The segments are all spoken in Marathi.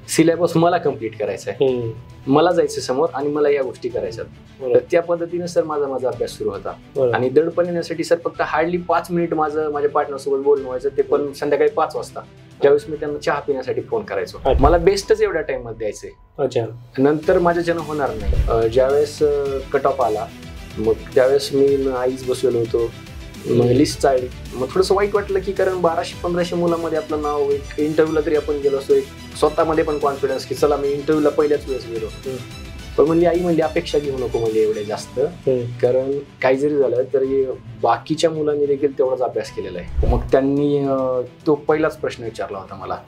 सिलेबस मला कम्प्लीट करायचा आहे, मला जायचं समोर आणि मला या गोष्टी करायच्यात. तर त्या पद्धतीने सर माझा अभ्यास सुरू होता. आणि दडपण येण्यासाठी सर फक्त हार्डली 5 मिनिट माझं माझ्या पार्टनर सोबत बोलणं व्हायचं, ते पण संध्याकाळी 5 वाजता, ज्यावेळेस मी त्यांना चहा पिण्यासाठी फोन करायचो. मला बेस्टच एवढ्या टाइम मध्ये द्यायचंय. नंतर माझं जन्म होणार नाही. ज्यावेळेस कट ऑफ आला, मग त्यावेळेस मी आईच बसलेलो होतो, मग लिस्ट चालली. मग थोडंसं वाईट वाटलं की कारण 1200-1500 मुलांमध्ये आपलं नाव, एक इंटरव्ह्यूला तरी आपण गेलो असतो, एक स्वतःमध्ये पण कॉन्फिडन्स की चला मी इंटरव्ह्यूला पहिल्याच वेळेस गेलो. पण म्हणजे आई म्हणली अपेक्षा घेऊ नको म्हणजे एवढे जास्त, कारण काही जरी झालं तरी बाकीच्या मुलांनी देखील तेवढाच अभ्यास केलेला आहे. मग त्यांनी तो पहिलाच प्रश्न विचारला होता मला,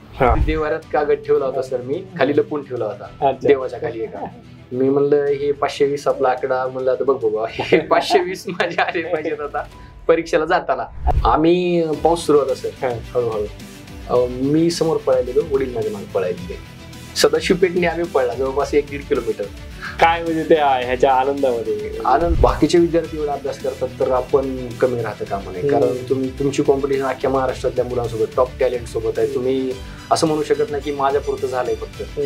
देवाऱ्यात कागद ठेवला होता सर, मी खाली लपून ठेवला होता देवाच्या खाली एका. मी म्हणलं हे 520 आपला आकडा, म्हणलं आता बघ बाबा हे 520 माझे आले पाहिजेत आता परीक्षेला जाताना. आम्ही पाऊस सुरू होता सर, हळूहळू मी समोर पळायलेलो, वडील माझ्या मागे पळायले. सदाशिव पेठने आम्ही पळला जवळपास 1-1.5 किलोमीटर. काय म्हणजे ते ह्याच्या आनंदामध्ये आनंद. बाकीचे विद्यार्थी एवढा अभ्यास करतात तर आपण कमी राहतं कामा नये, कारण तुमची कॉम्पिटिशन अख्ख्या महाराष्ट्रातल्या मुलांसोबत, टॉप टॅलेंट सोबत आहे. तुम्ही असं म्हणू शकत नाही की माझ्या पुरतं झालंय फक्त.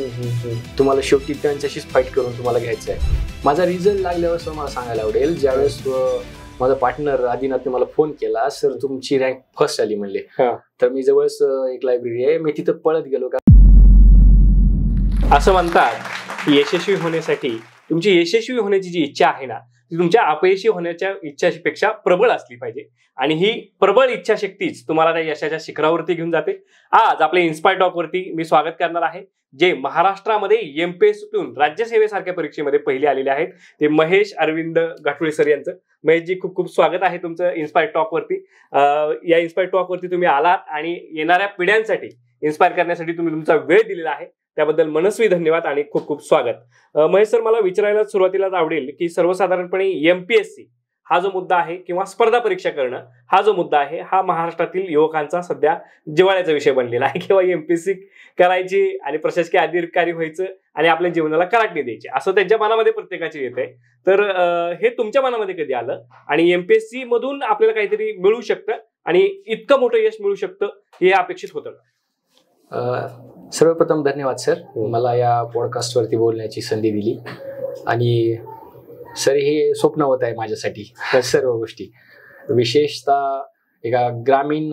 तुम्हाला शेवटी त्यांच्याशीच फाईट करून तुम्हाला घ्यायचं आहे. माझा रिझल्ट लागल्यावर मला सांगायला आवडेल, ज्यावेळेस माझा पार्टनर आदिनाथने मला फोन केला, सर तुमची रँक फर्स्ट आली म्हणले. तर मी जवळच एक लायब्ररी आहे, मी तिथं पळत गेलो. का असं म्हणतात यशस्वी होण्यासाठी तुमची यशस्वी होण्याची जी इच्छा आहे ना, ती तुमच्या अपयशी होण्याच्या इच्छापेक्षा प्रबळ असली पाहिजे. आणि ही प्रबळ इच्छाशक्तीच तुम्हाला त्या यशाच्या शिखरावरती घेऊन जाते. आज आपल्या इन्स्पायर टॉक वरती मी स्वागत करणार आहे जे महाराष्ट्रामध्ये एमपीएससीतून राज्यसेवेसारख्या परीक्षेमध्ये पहिले आलेले आहेत, ते महेश अरविंद घाटुळे सर यांचं. महेशजी, खूप खूप स्वागत आहे तुमचं इन्स्पायर टॉक वरती. या इन्स्पायर टॉक वरती तुम्ही आलात आणि येणाऱ्या पिढ्यांसाठी इन्स्पायर करण्यासाठी तुम्ही तुमचा वेळ दिलेला आहे, त्याबद्दल मनस्वी धन्यवाद आणि खूप खूप स्वागत. महेश सर, मला विचारायला सुरुवातीलाच आवडेल की सर्वसाधारणपणे एमपीएससी हा जो मुद्दा आहे किंवा स्पर्धा परीक्षा करणं हा जो मुद्दा आहे, हा महाराष्ट्रातील युवकांचा सध्या जिव्हाळ्याचा विषय बनलेला आहे. किंवा एमपीएससी करायची आणि प्रशासकीय अधिकारी व्हायचं आणि आपल्या जीवनाला कलाटणी द्यायची असं त्यांच्या मनामध्ये प्रत्येकाचे येत आहे. तर हे तुमच्या मनामध्ये कधी आलं आणि एमपीएससी मधून आपल्याला काहीतरी मिळू शकतं आणि इतकं मोठं यश मिळू शकतं हे अपेक्षित होतं? सर्वप्रथम धन्यवाद सर, मला या पॉडकास्ट वरती बोलण्याची संधी दिली. आणि सर हे स्वप्न होत आहे माझ्यासाठी सर्व गोष्टी, विशेषतः एका ग्रामीण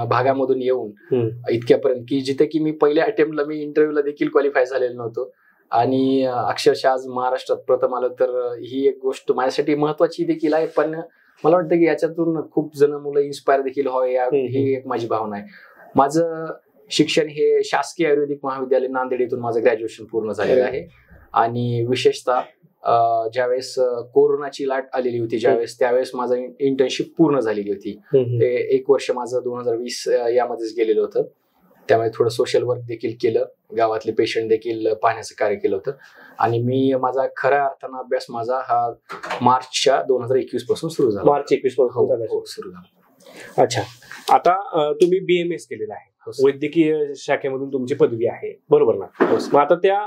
भागामधून येऊन इतक्यापर्यंत की जिथे की मी पहिल्या अटेम्प्टला मी इंटरव्ह्यूला देखील क्वालिफाय झालेलो नव्हतो आणि अक्षरशः आज महाराष्ट्रात प्रथम आलं. तर ही एक गोष्ट माझ्यासाठी महत्वाची देखील आहे, पण मला वाटतं की याच्यातून खूप जण मुलं इन्स्पायर देखील व्हावे ही एक माझी भावना आहे. माझं शिक्षण हे शासकीय आयुर्वेदिक महाविद्यालय नांदेड येथून माझं ग्रॅज्युएशन पूर्ण झालेलं आहे. आणि विशेषतः ज्यावेळेस कोरोनाची लाट आलेली होती त्यावेळेस माझं इंटर्नशिप पूर्ण झालेली होती. ते 1 वर्ष माझं 2020 यामध्येच गेलेलं होतं. त्यामुळे थोडं सोशल वर्क देखील केलं, गावातले पेशंट देखील पाहण्याचं कार्य केलं होतं. आणि मी माझा खऱ्या अर्थानं अभ्यास माझा हा मार्चच्या 2021 पासून सुरू झाला. मार्च 21 पासून सुरू झाला. अच्छा, आता तुम्ही BMS केलेला आहे, वैद्यकीय शाखेमधून तुमची पदवी आहे, बरोबर ना? मग आता त्या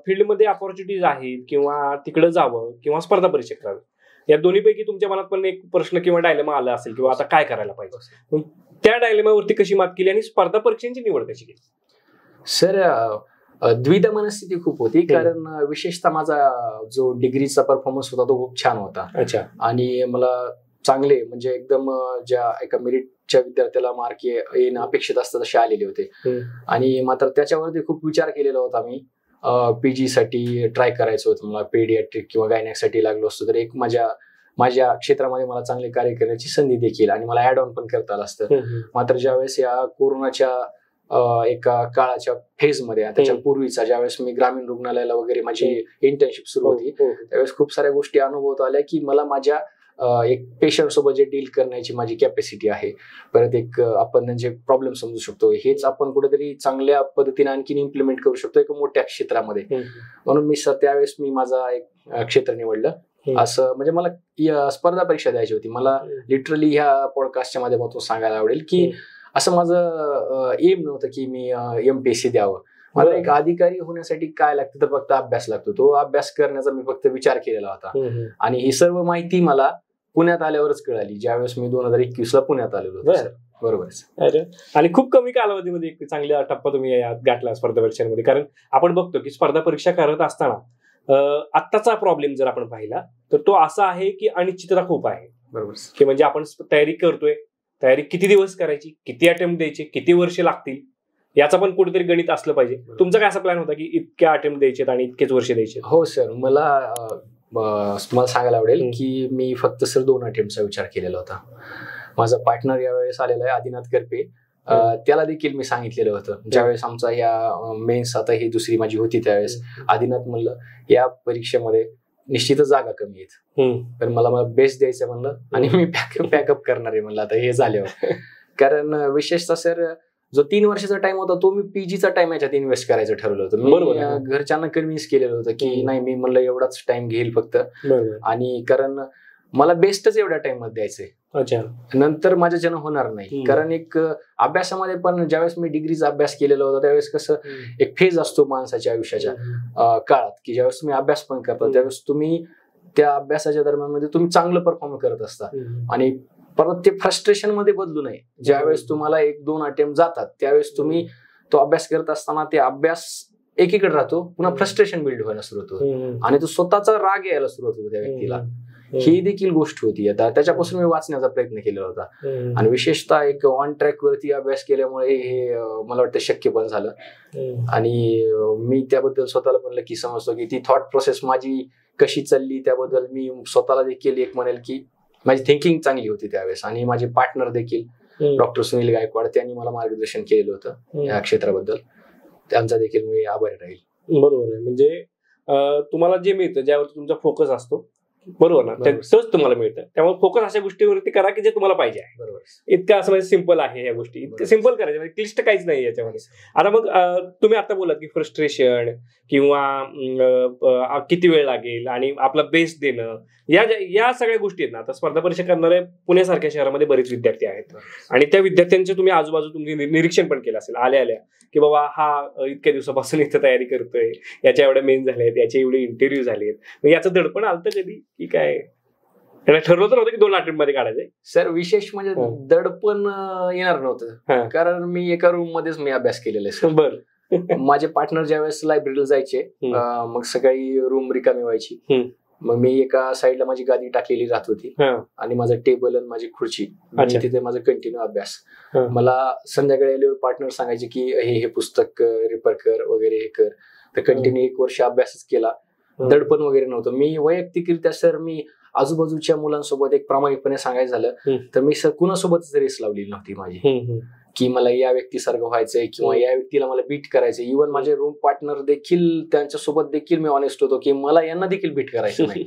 फील्डमध्ये अपॉर्च्युनिटीज आहेत किंवा तिकडे जावं किंवा स्पर्धा परीक्षा करावी, या दोन्हीपैकी तुमच्या मनात पण एक प्रश्न किंवा डायलेमा आला असेल किंवा आता काय करायला पाहिजे, त्या डायलेमावरती कशी मात केली आणि स्पर्धा परीक्षांची निवड कशी केली? सर द्विधा मनस्थिती खूप होती, कारण विशेषतः माझा जो डिग्रीचा परफॉर्मन्स होता तो खूप छान होता. अच्छा. आणि मला चांगले म्हणजे एकदम ज्या एका मेरिटच्या विद्यार्थ्याला मार्क येणं अपेक्षित असतं तसे आलेले होते. आणि मात्र त्याच्यावरती खूप विचार केलेला होता. मी PG साठी ट्राय करायचं होतं, मला पेडियाट्रिक किंवा गायनॅकसाठी लागलो असतो तर एक माझ्या क्षेत्रामध्ये मला चांगले कार्य करण्याची संधी देखील आणि मला ऍड ऑन पण करता आलं असतं. मात्र ज्यावेळेस या कोरोनाच्या एका काळाच्या फेजमध्ये, त्याच्यापूर्वीचा ज्यावेळेस मी ग्रामीण रुग्णालयाला वगैरे माझी इंटर्नशिप सुरू होती, त्यावेळेस खूप साऱ्या गोष्टी अनुभवत आल्या की मला माझ्या एक पेशंट सोबत जे डील करण्याची माझी कॅपॅसिटी आहे, परत एक आपण म्हणजे प्रॉब्लेम समजू शकतो, हेच आपण कुठेतरी चांगल्या पद्धतीने आणखीन इम्प्लिमेंट करू शकतो एक मोठ्या क्षेत्रामध्ये. म्हणून मी त्यावेळेस मी माझा एक क्षेत्र निवडलं. असं म्हणजे मला स्पर्धा परीक्षा द्यायची होती. मला लिटरली ह्या पॉडकास्टच्या माध्यमातून सांगायला आवडेल की असं माझं एम नव्हतं की मी MPSC द्यावं. मला एक अधिकारी होण्यासाठी काय लागतं तर फक्त अभ्यास लागतो. तो अभ्यास करण्याचा मी फक्त विचार केलेला होता. आणि ही सर्व माहिती मला पुण्यात आल्यावरच कळाली, ज्यावेळेस मी 2021ला पुण्यात आलेलो होतो सर. बरोबर. अरे, आणि खूप कमी कालावधीमध्ये एक चांगला टप्पा तुम्ही गाठला स्पर्धा परीक्षांमध्ये. कारण आपण बघतो की स्पर्धा परीक्षा करत असताना आत्ताचा प्रॉब्लेम जर आपण पाहिला तर तो असा आहे की अनिश्चितता खूप आहे. बरोबर. की म्हणजे आपण तयारी करतोय, तयारी किती दिवस करायची, किती अटेम्प्ट द्यायचे, किती वर्ष लागतील, याचा पण कुठेतरी गणित असलं पाहिजे. तुमचा काय असा प्लॅन होता की इतक्या अटेम्प्ट द्यायचे आणि इतकेच वर्ष द्यायचे? हो सर, मला तुम्हाला सांगायला आवडेल की मी फक्त सर 2 अटेम्प्टचा विचार केलेला होता. माझा पार्टनर यावेळेस आलेला आहे आदिनाथ करपे, त्याला देखील मी सांगितलेलं होतं ज्यावेळेस आमचा या मेन्स, आता ही दुसरी माझी होती त्यावेळेस, आदिनाथ म्हणलं या परीक्षेमध्ये निश्चितच जागा कमी आहेत, पण मला बेस्ट द्यायचं म्हणलं आणि मी पॅकअप करणार आहे म्हणलं आता हे झाल्यावर. कारण विशेषतः सर जो 3 वर्षाचा टाइम होता तो मी पीजीचा टाइम याच्यात इन्व्हेस्ट करायचं ठरवलं होतं. मी घरच्यांना कन्व्हिन्स केलेलं होतं की नाही, मी म्हणलं एवढाच टाइम घेईल फक्त, आणि कारण मला बेस्टच एवढ्या टाइम मध्ये द्यायचंय, नंतर माझ्याच्यानं होणार नाही. कारण एक अभ्यासामध्ये पण ज्यावेळेस मी डिग्रीचा अभ्यास केलेला होता त्यावेळेस कसं एक फेज असतो माणसाच्या आयुष्याच्या काळात की ज्यावेळेस तुम्ही अभ्यास पण करता त्यावेळेस तुम्ही त्या अभ्यासाच्या दरम्यान मध्ये तुम्ही चांगलं परफॉर्म करत असता, आणि परत ते फ्रस्ट्रेशन मध्ये बदलू नये. ज्यावेळेस तुम्हाला 1-2 अटेम्प्ट जातात त्यावेळेस तुम्ही तो अभ्यास करत असताना ते अभ्यास एकीकडे राहतो, पुन्हा फ्रस्ट्रेशन बिल्ड व्हायला सुरुवात होतं आणि तो स्वतःचा राग यायला सुरुवात होतो त्या व्यक्तीला. ही देखील गोष्ट होती. आता त्याच्यापासून मी वाचण्याचा प्रयत्न केलेला होता, आणि विशेषतः एक ऑन ट्रॅक वरती अभ्यास केल्यामुळे हे मला वाटतं शक्य पण झालं. आणि मी त्याबद्दल स्वतःला पण लकी समजतो की ती थॉट प्रोसेस माझी कशी चालली त्याबद्दल मी स्वतःला देखील एक म्हणेल की माझी थिंकिंग चांगली होती त्यावेळेस. आणि माझे पार्टनर देखील डॉक्टर सुनील गायकवाड, त्यांनी मला मार्गदर्शन केलेलं होतं या क्षेत्राबद्दल, त्यांचा देखील मी आभारी राहील. बरोबर आहे. म्हणजे तुम्हाला जे मिळतं ज्यावर तुमचा फोकस असतो, बरोबर ना, सहज तुम्हाला मिळतं, त्यामुळे फोकस अशा गोष्टीवरती करा की जे तुम्हाला पाहिजे आहे. बरोबर. इतकं असं म्हणजे सिम्पल आहे या गोष्टी, इतकं सिम्पल करायचं म्हणजे क्लिष्ट काहीच नाही याच्यामध्ये. आता मग तुम्ही आता बोलात की फ्रस्ट्रेशन किंवा किती वेळ लागेल आणि आपला बेस्ट देणं, या सगळ्या गोष्टी आहेत ना. आता स्पर्धा परीक्षा करणारे पुण्यासारख्या शहरामध्ये बरेच विद्यार्थी आहेत, आणि त्या विद्यार्थ्यांचे तुम्ही आजूबाजू तुम्ही निरीक्षण पण केलं असेल आल्या की बाबा हा इतक्या दिवसापासून इथं तयारी करतोय, याच्या एवढ्या मेन झालेत, याचे एवढे इंटरव्ह्यू झालेत, मग याचं दडपण आलतं कधी की काय? त्याला ठरवलं तर होतं की 2 अटेम्प्ट मध्ये काढायचंय? सर विशेष म्हणजे दडपण येणार नव्हतं, कारण मी एका रूम मध्येच मी अभ्यास केलेला आहे. बरं. माझे पार्टनर ज्यावेळेस लायब्ररीला जायचे, मग सकाळी रूम रिकामी व्हायची, मग मी एका साईडला माझी गादी टाकलेली राहत होती आणि माझं टेबल आणि माझी खुर्ची, तिथे माझा कंटिन्यू अभ्यास. मला संध्याकाळी आल्यावर पार्टनर सांगायचे की हे पुस्तक रेफर कर वगैरे, हे कर. तर कंटिन्यू 1 वर्ष अभ्यासच केला, दडपण वगैरे नव्हतं. मी वैयक्तिकरित्या सर मी आजूबाजूच्या मुलांसोबत एक प्रामाणिकपणे सांगायचं झालं तर मी सर कुणासोबतच रेस लावलेली नव्हती माझी की मला या व्यक्तीसारखं व्हायचंय किंवा या व्यक्तीला मला बीट करायचंय. इव्हन माझे रूम पार्टनर देखील, त्यांच्यासोबत देखील मी ऑनेस्ट होतो की मला यांना देखील बीट करायचं नाही.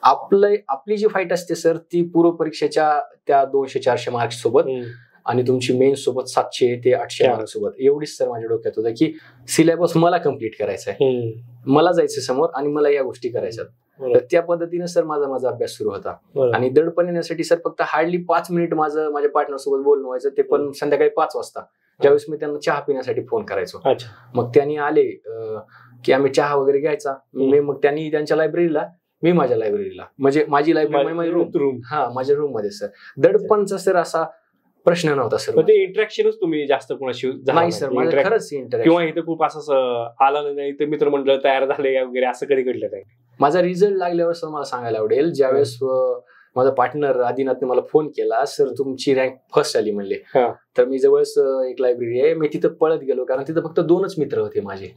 आपली जी फाईट असते सर ती पूर्व परीक्षेच्या त्या 200-400 मार्क्स सोबत आणि तुमची मेन्स सोबत 700 ते 800 मार्क्स सोबत, एवढीच सर माझ्या डोक्यात होतं की सिलेबस मला कम्प्लीट करायचा आहे, मला जायचं समोर आणि मला या गोष्टी करायच्यात. तर त्या पद्धतीने सर माझा अभ्यास सुरू होता. आणि दडपण येण्यासाठी सर फक्त हार्डली 5 मिनिट माझ्या पार्टनर सोबत बोलणं व्हायचं, ते पण संध्याकाळी 5 वाजता, ज्यावेळेस मी त्यांना चहा पिण्यासाठी फोन करायचो. मग त्यांनी आले की आम्ही चहा वगैरे घ्यायचा, मग त्यांनी त्यांच्या लायब्ररीला, मी माझ्या लायब्ररीला, म्हणजे माझी लायब्ररी माझी रूम, माझ्या रूम मध्ये. सर दडपणचा सर असा प्रश्न नव्हता सर. ते इंटरॅक्शनच तुम्ही जास्त कोणाशी नाही सर, माझं खरंच इंटरॅक्शन किंवा इथं खूप असं आलं नाही तर मित्रमंडळ तयार झाले वगैरे असं कधी घडलं नाही? माझा रिझल्ट लागल्यावर सर मला सांगायला आवडेल, ज्यावेळेस माझा पार्टनर आदिनाथने मला फोन केला, सर तुमची रँक फर्स्ट आली म्हणले. तर मी जवळच एक लायब्ररी आहे, मी तिथं पळत गेलो, कारण तिथं फक्त 2च मित्र होते माझे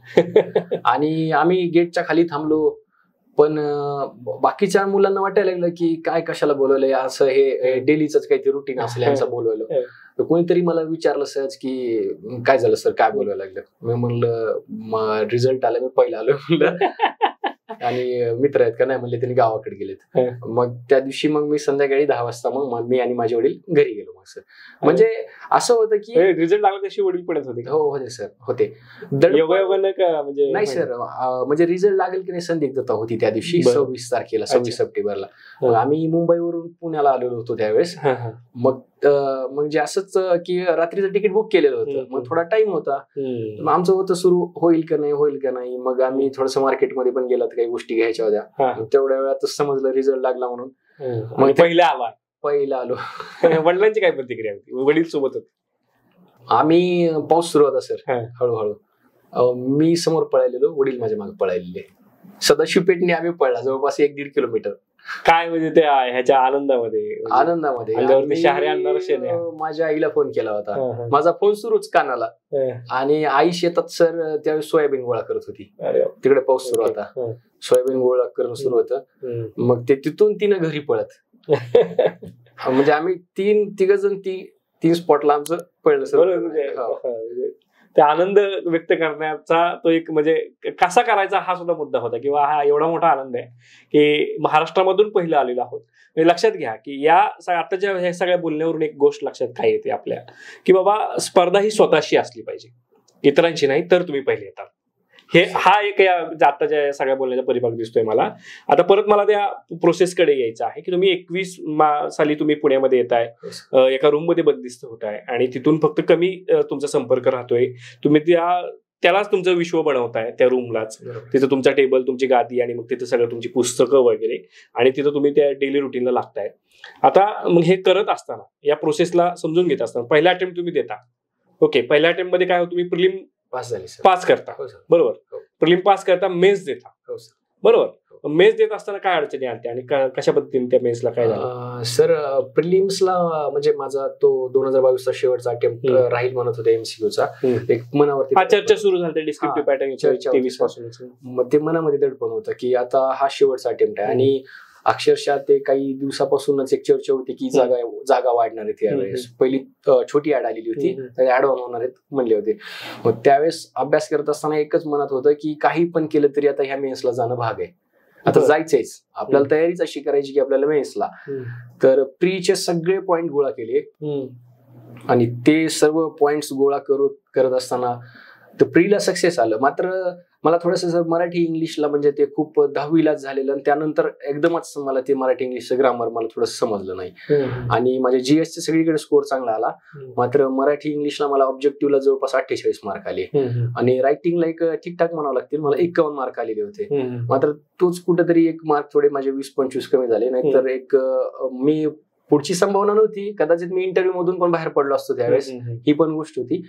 आणि आम्ही गेटच्या खाली थांबलो. पण बाकीच्या मुलांना वाटायला लागलं की काय कशाला बोलवलंय, असं हे डेलीच काहीतरी रुटीन असेल यांचं बोलवलं. तर कोणीतरी मला विचारलं सहज की काय झालं सर, काय बोलवायला लागलं? मी म्हणलं रिझल्ट आला, मी पहिला आलो म्हणलं. आणि मित्र आहेत का? नाही म्हणले, त्यांनी गावाकडे गेलेत. मग त्या दिवशी मग मी संध्याकाळी 10 वाजता मग मी आणि माझे वडील घरी गेलो. मग सर म्हणजे असं होतं की रिझल्ट लागला तशी वडील पडत होते? हो होते सर, होते. म्हणजे नाही सर, म्हणजे रिझल्ट लागेल की नाही संदिग्धता होती त्या दिवशी, 26 तारखेला, 26 सप्टेंबरला. मग आम्ही मुंबईवरून पुण्याला आलेलो होतो त्यावेळेस. मग म्हणजे असंच की रात्रीचं तिकीट बुक केलेलं होतं, मग थोडा टाइम होता, आमचं होतं सुरू होईल का नाही. मग आम्ही थोडंसं मार्केटमध्ये पण गेलो, काही गोष्टी घ्यायच्या होत्या. तेवढ्या वेळातच समजलं रिझल्ट लागला म्हणून. मग पहिला आलो. वडिलांची काय प्रतिक्रिया होती? वडील सोबत होते? आम्ही पाऊस सुरू होता सर. हळूहळू मी समोर पळालेलो, वडील माझ्या मागे पळालेले. सदाशिव पेठने आम्ही पळला जवळपास 1-1.5 किलोमीटर. काय म्हणजे त्या ह्याच्या आनंदामध्ये माझ्या आईला फोन केला होता. माझा फोन सुरूच कानाला, आणि आई शेतात सर त्यावेळेस सोयाबीन गोळा करत होती. तिकडे पाऊस सुरू होता, सोयाबीन गोळा करणं सुरू होतं. मग ते तिथून तिनं घरी पळत म्हणजे आम्ही तिघ जण तीन स्पॉटला आमचं पळलं सर. ते आनंद व्यक्त करण्याचा तो एक म्हणजे कसा करायचा हा सुद्धा मुद्दा होता, किंवा हा एवढा मोठा आनंद आहे की महाराष्ट्रामधून पहिलं आलेलो आहोत. म्हणजे लक्षात घ्या की या आताच्या ह्या सगळ्या बोलण्यावरून एक गोष्ट लक्षात काय येते आपल्या, की बाबा स्पर्धा ही स्वतःशी असली पाहिजे, इतरांची नाही, तर तुम्ही पहिले येतात. हा एक आताच्या सगळ्या बोलण्याचा परिभाग दिसतोय मला. आता परत मला त्या प्रोसेसकडे यायचं आहे की तुम्ही 21 साली तुम्ही पुण्यामध्ये येताय, एका रूम मध्ये बंदिस्त होताय, आणि तिथून फक्त कमी तुमचा संपर्क राहतोय. तुम्ही त्यालाच तुमचं विश्व बनवताय, त्या रूमलाच. तिथं तुमचा टेबल, तुमची गादी, आणि मग तिथं सगळं तुमची पुस्तकं वगैरे, आणि तिथं तुम्ही त्या डेली रुटीनला लागताय. आता मग हे करत असताना, या प्रोसेसला समजून घेत असताना, पहिला अटेम्प्ट तुम्ही देता. ओके, पहिल्या अटेम्प्ट मध्ये काय होतं, तुम्ही प्रिलिम पास करता, बरोबर. प्रिलिम पास करता, मेन्स देता, बरोबर. मेन्स देत असताना काय अडचणी आल्या आणि कशा पद्धतीने त्या मेन्सला काय झालं? सर प्रिलिम्सला म्हणजे माझा तो 2022चा शेवटचा अटेम्प्ट राहील म्हणत होता MCQचा. एक मनावरती चर्चा सुरू झाली डिस्क्रिप्टिव्ह पॅटर्न 23 पासून. मग ते मनामध्ये दडपण होतं की आता हा शेवटचा अटेम्प्ट आहे, आणि अक्षरशः ते काही दिवसापासूनच एक चर्चा होती की जागा वाढणार आहेत यावेळेस. पहिली छोटी ऍड आलेली होती, ऍड ऑन होणार आहेत म्हणले होते. मग त्यावेळेस अभ्यास करत असताना एकच मनात होतं की काही पण केलं तरी आता ह्या मेन्सला जाणं भाग आहे, आता जायचंच. आपल्याला तयारीच अशी करायची की आपल्याला मेन्सला. तर प्रीचे सगळे पॉइंट गोळा केले, आणि ते सर्व पॉइंट्स गोळा करत असताना तर प्रीला सक्सेस आलं. मात्र मला थोडंसं मराठी इंग्लिशला म्हणजे ते खूप 10वीलाच झालेलं, आणि त्यानंतर एकदमच मला ते मराठी इंग्लिशचं ग्रामर मला थोडंसं समजलं नाही, आणि माझ्या GSचे सगळीकडे स्कोर चांगला आला. मात्र मराठी इंग्लिशला मला ऑब्जेक्टिव्हला जवळपास 48 मार्क आले, आणि रायटिंगला एक ठीकठाक म्हणावं लागतील, मला 51 मार्क आलेले होते. मात्र तोच कुठेतरी एक मार्क थोडे माझे 20-25 कमी झाले. नाहीतर एक मी पुढची संभावना नव्हती, कदाचित मी इंटरव्ह्यू मधून पण बाहेर पडलो असतो त्यावेळेस, ही पण गोष्ट होती.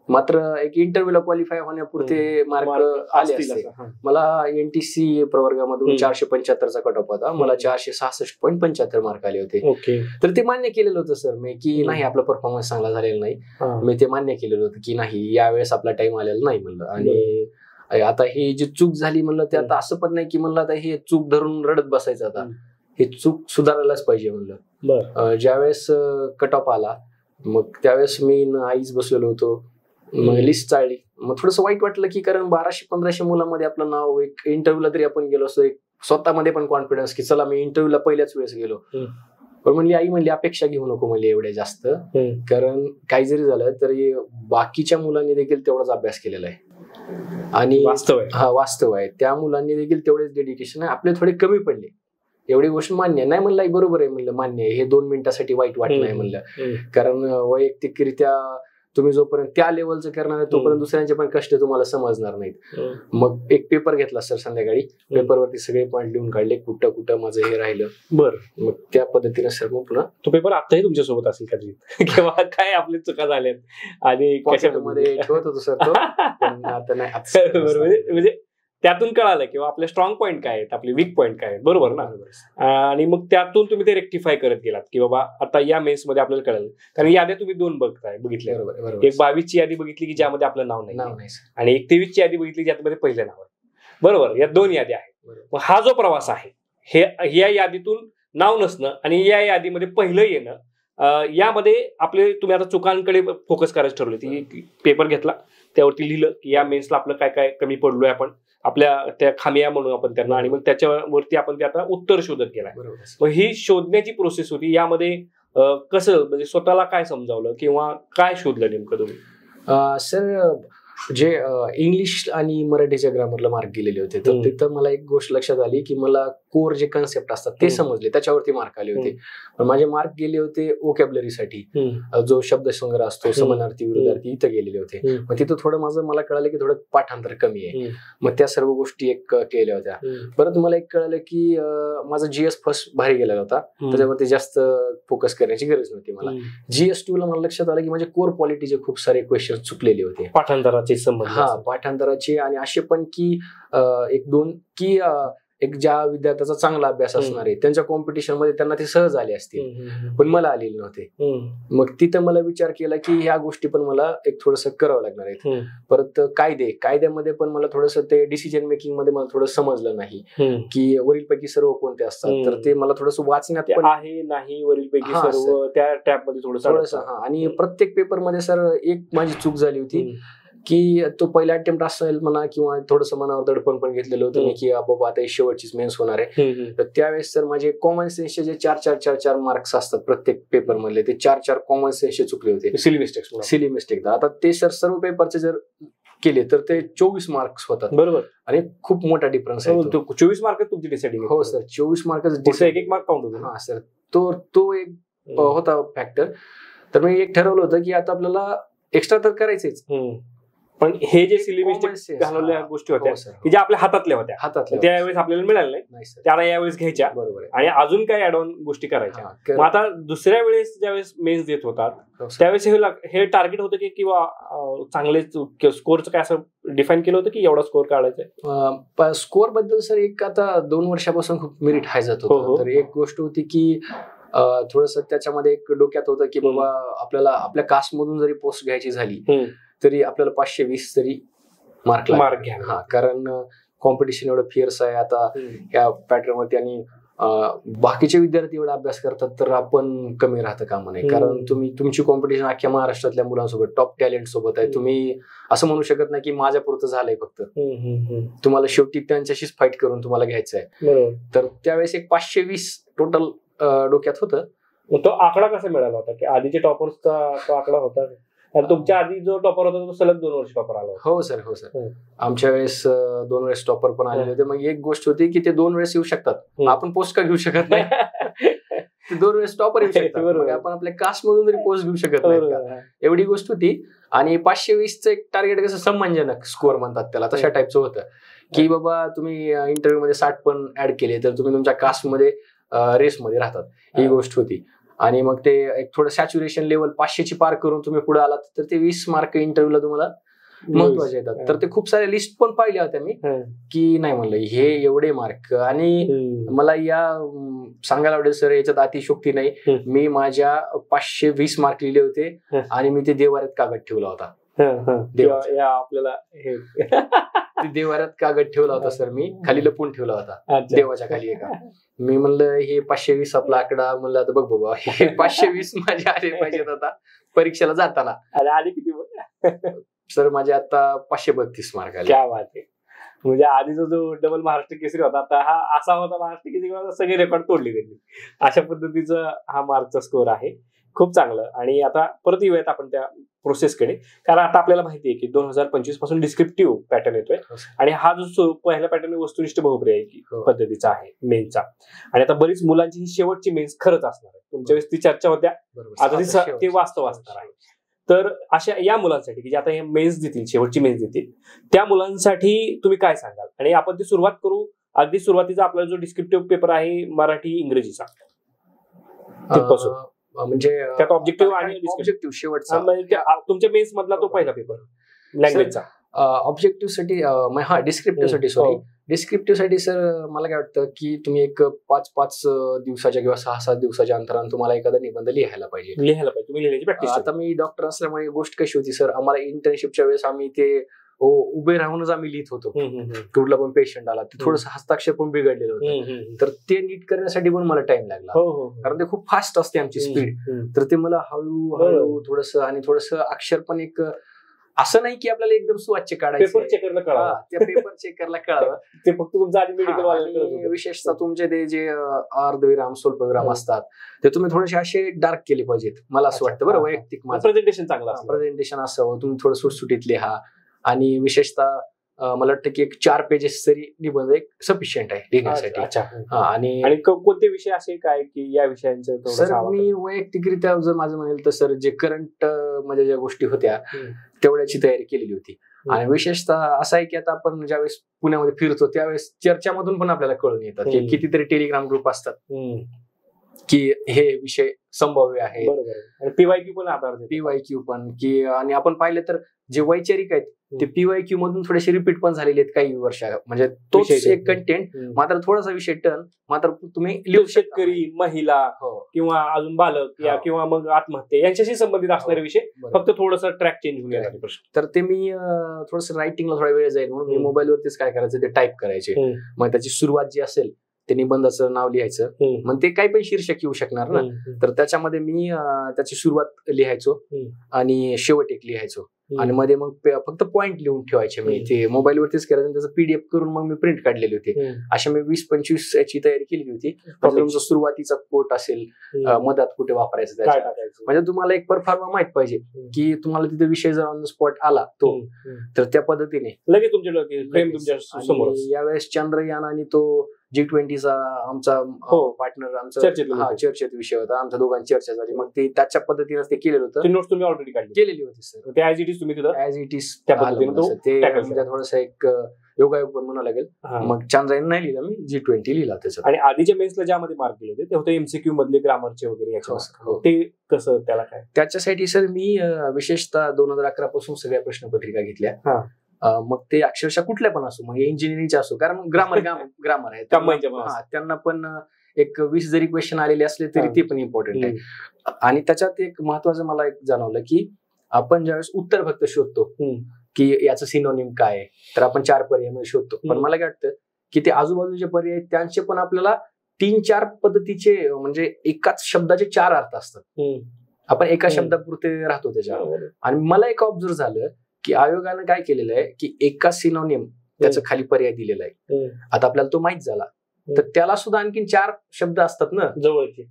मात्र एक इंटरव्ह्यूला क्वालिफाय होण्यापुरते मार्क आले असते. मला NTC प्रवर्गामधून 475चा कट ऑफ होता, मला 466.75 मार्क आले होते. तर ते मान्य केलेलं होतं सर मी की नाही, आपला परफॉर्मन्स चांगला झालेला नाही. मी ते मान्य केलेलं होतं की नाही, यावेळेस आपला टाइम आलेला नाही म्हणलं. आणि आता ही जी चूक झाली म्हणलं, ते आता असं पण नाही की म्हणलं आता हे चूक धरून रडत बसायचं, आता हे चूक सुधारायलाच पाहिजे म्हणलं. ज्यावेळेस कट ऑफ आला, मग त्यावेळेस मी आईच बसलेलो होतो, मग लिस्ट चालली. मग थोडंसं वाईट वाटलं की कारण 1200-1500 मुलांमध्ये आपलं नाव, एक इंटरव्ह्यूला तरी आपण गेलो असतो, एक स्वतःमध्ये पण कॉन्फिडन्स की चला मी इंटरव्ह्यूला पहिल्याच वेळेस गेलो. पण म्हणली आई म्हणली अपेक्षा घेऊ नको म्हणली एवढ्या जास्त, कारण काही जरी झालं तरी बाकीच्या मुलांनी देखील तेवढाच अभ्यास केलेला आहे, आणि वास्तव आहे त्या मुलांनी देखील तेवढेच डेडिकेशन आहे. आपले थोडे कमी पडले, एवढी गोष्ट मान्य नाही म्हणलं, आई बरोबर आहे म्हणलं, मान्य आहे, हे 2 मिनिटासाठी वाईट वाटत नाही म्हणलं. कारण वैयक्तिकरित्या तुम्ही जोपर्यंत त्या लेवलचं करणार आहे तोपर्यंत दुसऱ्यांचे पण कष्ट तुम्हाला समजणार नाहीत. मग एक पेपर घेतला सर संध्याकाळी, पेपरवरती सगळे पॉईंट लिहून काढले, कुठं कुठं माझं हे राहिलं. बरं, मग त्या पद्धतीने सर मग पुन्हा तो पेपर आताही तुमच्यासोबत असेल कधी किंवा काय आपली चुका झाल्यात आणि कशामध्ये ठेवत होतो सर तो, पण आता नाही. म्हणजे त्यातून कळालं किंवा आपले स्ट्रॉंग पॉईंट काय आहेत, आपले वीक पॉईंट काय आहेत, बरोबर ना. आणि मग त्यातून तुम्ही ते रेक्टिफाय करत गेलात की बाबा आता या मेन्स मध्ये आपल्याला कळलं. कारण याद्या तुम्ही 2 बघितल्या, एक 22ची यादी बघितली की ज्यामध्ये आपलं नाव नाही, आणि एक 23ची यादी बघितली ज्यामध्ये पहिलं नाव आहे, बरोबर. या 2 याद्या आहेत. मग हा जो प्रवास आहे, हे या यादीतून नाव नसणं आणि या यादीमध्ये पहिलं येणं, यामध्ये आपले तुम्ही आता चुकांकडे फोकस करायचं ठरवलं. ती पेपर घेतला, त्यावरती लिहिलं की या मेन्सला आपलं काय काय कमी पडलोय आपण, आपल्या त्या खामिया म्हणून आपण त्यांना, आणि मग त्याच्यावरती आपण ते आता उत्तर शोधत गेलाय. मग ही शोधण्याची प्रोसेस होती. यामध्ये कसं म्हणजे स्वतःला काय समजावलं किंवा काय शोधलं नेमकं तुम्ही? सर जे इंग्लिश आणि मराठीच्या ग्रामरला मार्क गेलेले होते, तर तिथं मला एक गोष्ट लक्षात आली की मला कोर जे कन्सेप्ट असतात ते समजले, त्याच्यावरती मार्क आले होते. पण माझे मार्क गेले होते वोकॅब्युलरीसाठी, जो शब्दसंग्रह असतो, समानार्थी विरुद्धार्थी, इथं गेलेले होते. मग तिथं थोडं मला कळालं की थोडं पाठांतर कमी आहे. मग त्या सर्व गोष्टी एक केल्या होत्या. परत मला एक कळालं की माझा GS फर्स्ट भारी गेलेला होता, त्याच्यावरती जास्त फोकस करण्याची गरज नव्हती मला. GS 2 ला मला लक्षात आलं की माझे कोर पॉलिटीचे खूप सारे क्वेश्चन चुकलेले होते, पाठांतराचे पाठांतराचे, आणि असे पण की एक दोन की एक ज्या विद्यार्थ्याचा चांगला अभ्यास असणार आहे त्यांच्या कॉम्पिटिशन मध्ये त्यांना ते सहज आले असतील, पण मला आलेले नव्हते. मग तिथं मला विचार केला की ह्या गोष्टी पण मला एक थोडस करावं लागणार आहेत. परत कायद्यामध्ये पण मला थोडस ते डिसिजन मेकिंग मध्ये मला थोडं समजलं नाही की वरीलपैकी सर्व कोणते असतात, तर ते मला थोडस वाचण्यात पण आहे नाही, वरीलपैकी सर्व त्या टॅब मध्ये थोडस. आणि प्रत्येक पेपर मध्ये सर एक माझी चूक झाली होती की तो पहिला अटेम्प्ट असेल म्हणा, किंवा थोडंसं मनावर दडपण पण घेतलेलं होतं मी की बाबा आता शेवटचीच मेन्स होणार आहे. तर त्यावेळेस सर माझे कॉमन सेन्सचे जे 4 मार्क्स असतात प्रत्येक पेपर मधले, ते 4 कॉमन सेन्सचे चुकले होते, सिली मिस्टेक. आता ते सर सर्व पेपरचे जर केले तर ते 24 मार्क्स होतात. बरोबर. आणि खूप मोठा डिफरन्स आहे. 24 मार्क तुमची डिसाइडिंग? हो सर, 24 मार्क. एक मार्क काउंट होतो. हा सर, तो एक होता फॅक्टर. तर मी एक ठरवलं होतं की आता आपल्याला एक्स्ट्रा तर करायचंच, पण हे जे सिली मिस्टेक घालवल्या गोष्टी होत्या की ज्या आपल्या हातातल्या होत्या त्यावेळेस आपल्याला मिळाल्या नाही, त्याला यावेळेस घ्यायच्या. बरोबर. आणि अजून काही ऍड ऑन गोष्टी करायच्या. मग आता दुसऱ्या वेळेस ज्यावेळेस मेन्स देत होतात त्यावेळेस हे टार्गेट होतं की किंवा चांगले स्कोरचं काय असं डिफाईन केलं होतं की एवढा स्कोर काढायचा? स्कोर बद्दल सर एक आता 2 वर्षापासून खूप मेरिट हाय जात होतं. तर एक गोष्ट होती की थोडस त्याच्यामध्ये एक डोक्यात होतं की बाबा आपल्याला आपल्या कास्ट मधून जरी पोस्ट घ्यायची झाली तरी आपल्याला 520 तरी मार्क घ्या. कारण कॉम्पिटिशन एवढं फिअर्स आहे आता या पॅटर्न वरती, आणि बाकीचे विद्यार्थी एवढा अभ्यास करतात तर आपण कमी राहतं कामा नये. कारण तुमची कॉम्पिटिशन अख्ख्या महाराष्ट्रातल्या मुलांसोबत, टॉप टॅलेंट सोबत आहे. तुम्ही असं म्हणू शकत नाही की माझ्या पुरतं झालंय फक्त. तुम्हाला शेवटी त्यांच्याशीच फाईट करून तुम्हाला घ्यायचं आहे. तर त्यावेळेस एक 520 टोटल डोक्यात होतं. तो आकडा कसा मिळाला होता की आधीचे टॉपर्सचा तो आकडा होता? तुमच्या आधी जो टॉपर होता तो सलग 2 वर्ष टॉपर आला? हो सर. आमच्या वेळेस 2 वेळेस टॉपर पण आलेले होते. मग एक गोष्ट होती की ते 2 वेळेस येऊ शकतात, आपण पोस्ट का घेऊ शकत नाही? 2 वेळेस टॉपर येऊ शकतात, आपण आपल्या कास्ट मधून तरी पोस्ट घेऊ शकत नाही, एवढी गोष्ट होती. आणि 520चं एक टार्गेट कसं सम्मानजनक स्कोअर म्हणतात त्याला, तशा टाईपचं होतं की बाबा तुम्ही इंटरव्ह्यू मध्ये 60 पण ऍड केले तर तुम्ही तुमच्या कास्ट मध्ये रेसमध्ये राहतात, ही गोष्ट होती. आणि मग ते एक थोडं सॅच्युरेशन लेवल 500ची पार करून तुम्ही पुढे आलात तर ते 20 मार्क इंटरव्ह्यूला तुम्हाला महत्वाचे येतात. तर ते खूप सारे लिस्ट पण पाहिल्या होत्या मी की नाही म्हणलं हे एवढे मार्क. आणि मला या सांगायला आवडेल सर, याच्यात अतिशोक्ती नाही, मी माझ्या 520 मार्क लिहिले होते आणि मी ते देवाऱ्यात कागद ठेवला होता. आपल्याला देवाऱ्यात कागद ठेवला होता सर, मी खाली लपून ठेवला होता देवाच्या खाली एका. मी म्हणलं हे 520 आपला आकडा, म्हणलं आता बघ बाबा हे 520 माझे आले पाहिजेत आता परीक्षेला जाताना. आले किती सर? माझे आता 532 मार्क आले. क्या बात आहे. म्हणजे आधीचा जो डबल महाराष्ट्र केसरी होता आता हा असा होता महाराष्ट्र केसरी, सगळे रेकॉर्ड तोडले त्यांनी. अशा पद्धतीचा हा मार्कचा स्कोर आहे, खूप चांगलं. आणि आता परत येऊयात आपण त्या प्रोसेसकडे, कारण आता आपल्याला माहिती आहे की 2025 पासून डिस्क्रिप्टिव्ह पॅटर्न येतोय आणि हा जो पहिला पॅटर्न वस्तुनिष्ठ बहुपर्यायी पद्धतीचा आहे मेन्सचा. आणि आता बरीच मुलांची ही शेवटची मेन्स खरंच असणार आहे. तुमच्या वेळेस ती चर्चा होत्या, आता ती वास्तव असणार आहे. तर अशा या मुलांसाठी की जे आता हे मेन्स देतील, शेवटची मेन्स देतील, त्या मुलांसाठी तुम्ही काय सांगाल? आणि आपण ती सुरुवात करू अगदी सुरुवातीचा आपला जो डिस्क्रिप्टिव्ह पेपर आहे मराठी इंग्रजीचा, तिथपासून. म्हणजे त्यात ऑब्जेक्टिव्ह आणि ऑब्जेक्टिव्ह शेवटचा तुमच्या मेन्स मधला तो पहिला पेपर लँग्वेजचा. ऑब्जेक्टिव्ह साठी डिस्क्रिप्टिव्ह साठी सर मला काय वाटतं की तुम्ही एक 5-5 दिवसाच्या किंवा 6-7 दिवसाच्या अंतराने तुम्हाला एखादा निबंध लिहायला पाहिजे. तुम्ही लिहिण्याची प्रॅक्टिस. आता मी डॉक्टर असल्यामुळे गोष्ट कशी होती सर, आम्हाला इंटर्नशिपच्या वेळेस आम्ही ते उभे राहूनच आम्ही लिहित होतो. कुठला पण पेशंट आला ते थोडंसं हस्ताक्षर पण बिघडलेलं होतं, तर ते नीट करण्यासाठी पण मला टाइम लागला, कारण ते खूप फास्ट असते आमची स्पीड. तर ते मला हळूहळू थोडंसं, आणि थोडंसं अक्षर पण एक असं नाही की आपल्याला एकदम स्वच्छ काढायचं, पेपर चेकरला कळावं, त्या पेपर चेकरला कळावं. ते फक्त तुमचं आधी मेडिकल, विशेषतः तुमचे ते जे अर्धविराम स्वल्पविराम असतात ते तुम्ही थोडेसे असे डार्क केले पाहिजेत, मला असं वाटतं. बरं, वैयक्तिक माझं प्रेझेंटेशन चांगलं, प्रेझेंटेशन असावं, तुम्ही थोडं सुटसुटीत लिहा. आणि विशेषतः मला वाटतं की एक 4 पेजेस तरी निबंध एक सफिशियंट आहे लिहिण्यासाठी. आणि कोणते विषय असे काय की या विषयांचं सर मी वैयक्तिकरित्या जर माझं म्हणेल तर सर जे करंट मध्ये ज्या गोष्टी होत्या तेवढ्याची तयारी केलेली होती. आणि विशेषतः असं आहे की आता आपण ज्यावेळेस पुण्यामध्ये फिरतो त्यावेळेस चर्चामधून पण आपल्याला कळून येतात की कितीतरी टेलिग्राम ग्रुप असतात की हे विषय संभाव्य आहे. पीवायक्यू पण आता पीवायक्यू पण की आणि आपण पाहिलं तर जे वैचारिक आहेत ते पीवायक्यू मधून थोडेसे रिपीट पण झालेले आहेत काही वर्ष. म्हणजे तोच एक कंटेंट मात्र थोडासा विषय टर्न मात्र तुम्ही लिहू. शेतकरी, महिला किंवा अजून बालक किंवा मग आत्महत्या यांच्याशी संबंधित असणारे विषय फक्त थोडस ट्रॅक चेंज होऊन येणार प्रश्न. तर ते मी थोडस रायटिंगला थोडा वेळ जाईल म्हणून मी मोबाईलवरतीच काय करायचं ते टाईप करायचे. मग त्याची सुरुवात जी असेल ते निबंधाचं नाव लिहायचं. मग ते काही पण शीर्षक येऊ शकणार ना. तर त्याच्यामध्ये मी त्याची सुरुवात लिहायचो आणि शेवट एक लिहायचो आणि मध्ये मग फक्त पॉइंट लिहून ठेवायचे. मी ते मोबाईलवरतीच करायचं. त्याचं पीडीएफ करून मग मी प्रिंट काढलेली होती. अशा मी 20-25 याची तयारी केलेली होती. तुमचा सुरुवातीचा कोट असेल, मधात कुठे वापरायचं म्हणजे तुम्हाला एक परफॉर्मा माहित पाहिजे की तुम्हाला तिथे विषय जर ऑन द स्पॉट आला तो तर त्या पद्धतीने लगेच तुमच्या समोर. यावेळेस चंद्रयान आणि तो G20चा आमचा पार्टनर आमचा चर्चेत विषय होता. आमच्या दोघांची चर्चा झाली. मग ते त्याच्या पद्धतीने ते केलेलं होतं. नोट्स तुम्ही ऑलरेडी केलेली होती सर. ते ऍज इट इज तुम्ही ऍज इट इज त्या पद्धतीने ते थोडंसं एक योगायोग पण म्हणावं लागेल. मग चंद्रयान नाही लिहिला मी, G20 लिहिला त्याच्यात. आणि आधीच्या मेन्सला ज्यामध्ये मार्क दिले होते ते होते MCQ मधले ग्रामरचे वगैरे. ते कसं त्याला काय त्याच्यासाठी सर मी विशेषतः 2011 पासून सगळ्या प्रश्नपत्रिका घेतल्या. मग ते अक्षरशः कुठल्या पण असो, मग इंजिनिअरिंगचे असो, कारण ग्रामर आहे त्यांना पण एक 20 जरी क्वेश्चन आलेले असले तरी ते पण इम्पॉर्टंट आहे. आणि त्याच्यात एक महत्वाचं मला एक जाणवलं की आपण ज्यावेळेस उत्तर फक्त शोधतो की याचं सिनोनिम काय आहे तर आपण 4 पर्याय शोधतो. पण मला काय वाटतं की ते आजूबाजूचे पर्याय त्यांचे पण आपल्याला 3-4 पद्धतीचे म्हणजे एकाच शब्दाचे 4 अर्थ असतात. आपण एका शब्दापुरते राहतो त्याच्यावर. आणि मला एक ऑब्झर्व झालं की आयोगानं काय केलेलं आहे की एका सिनोनिम त्याचं खाली पर्याय दिलेला आहे. आता आपल्याला तो माहित झाला तर त्याला सुद्धा आणखीन 4 शब्द असतात ना जवळचे.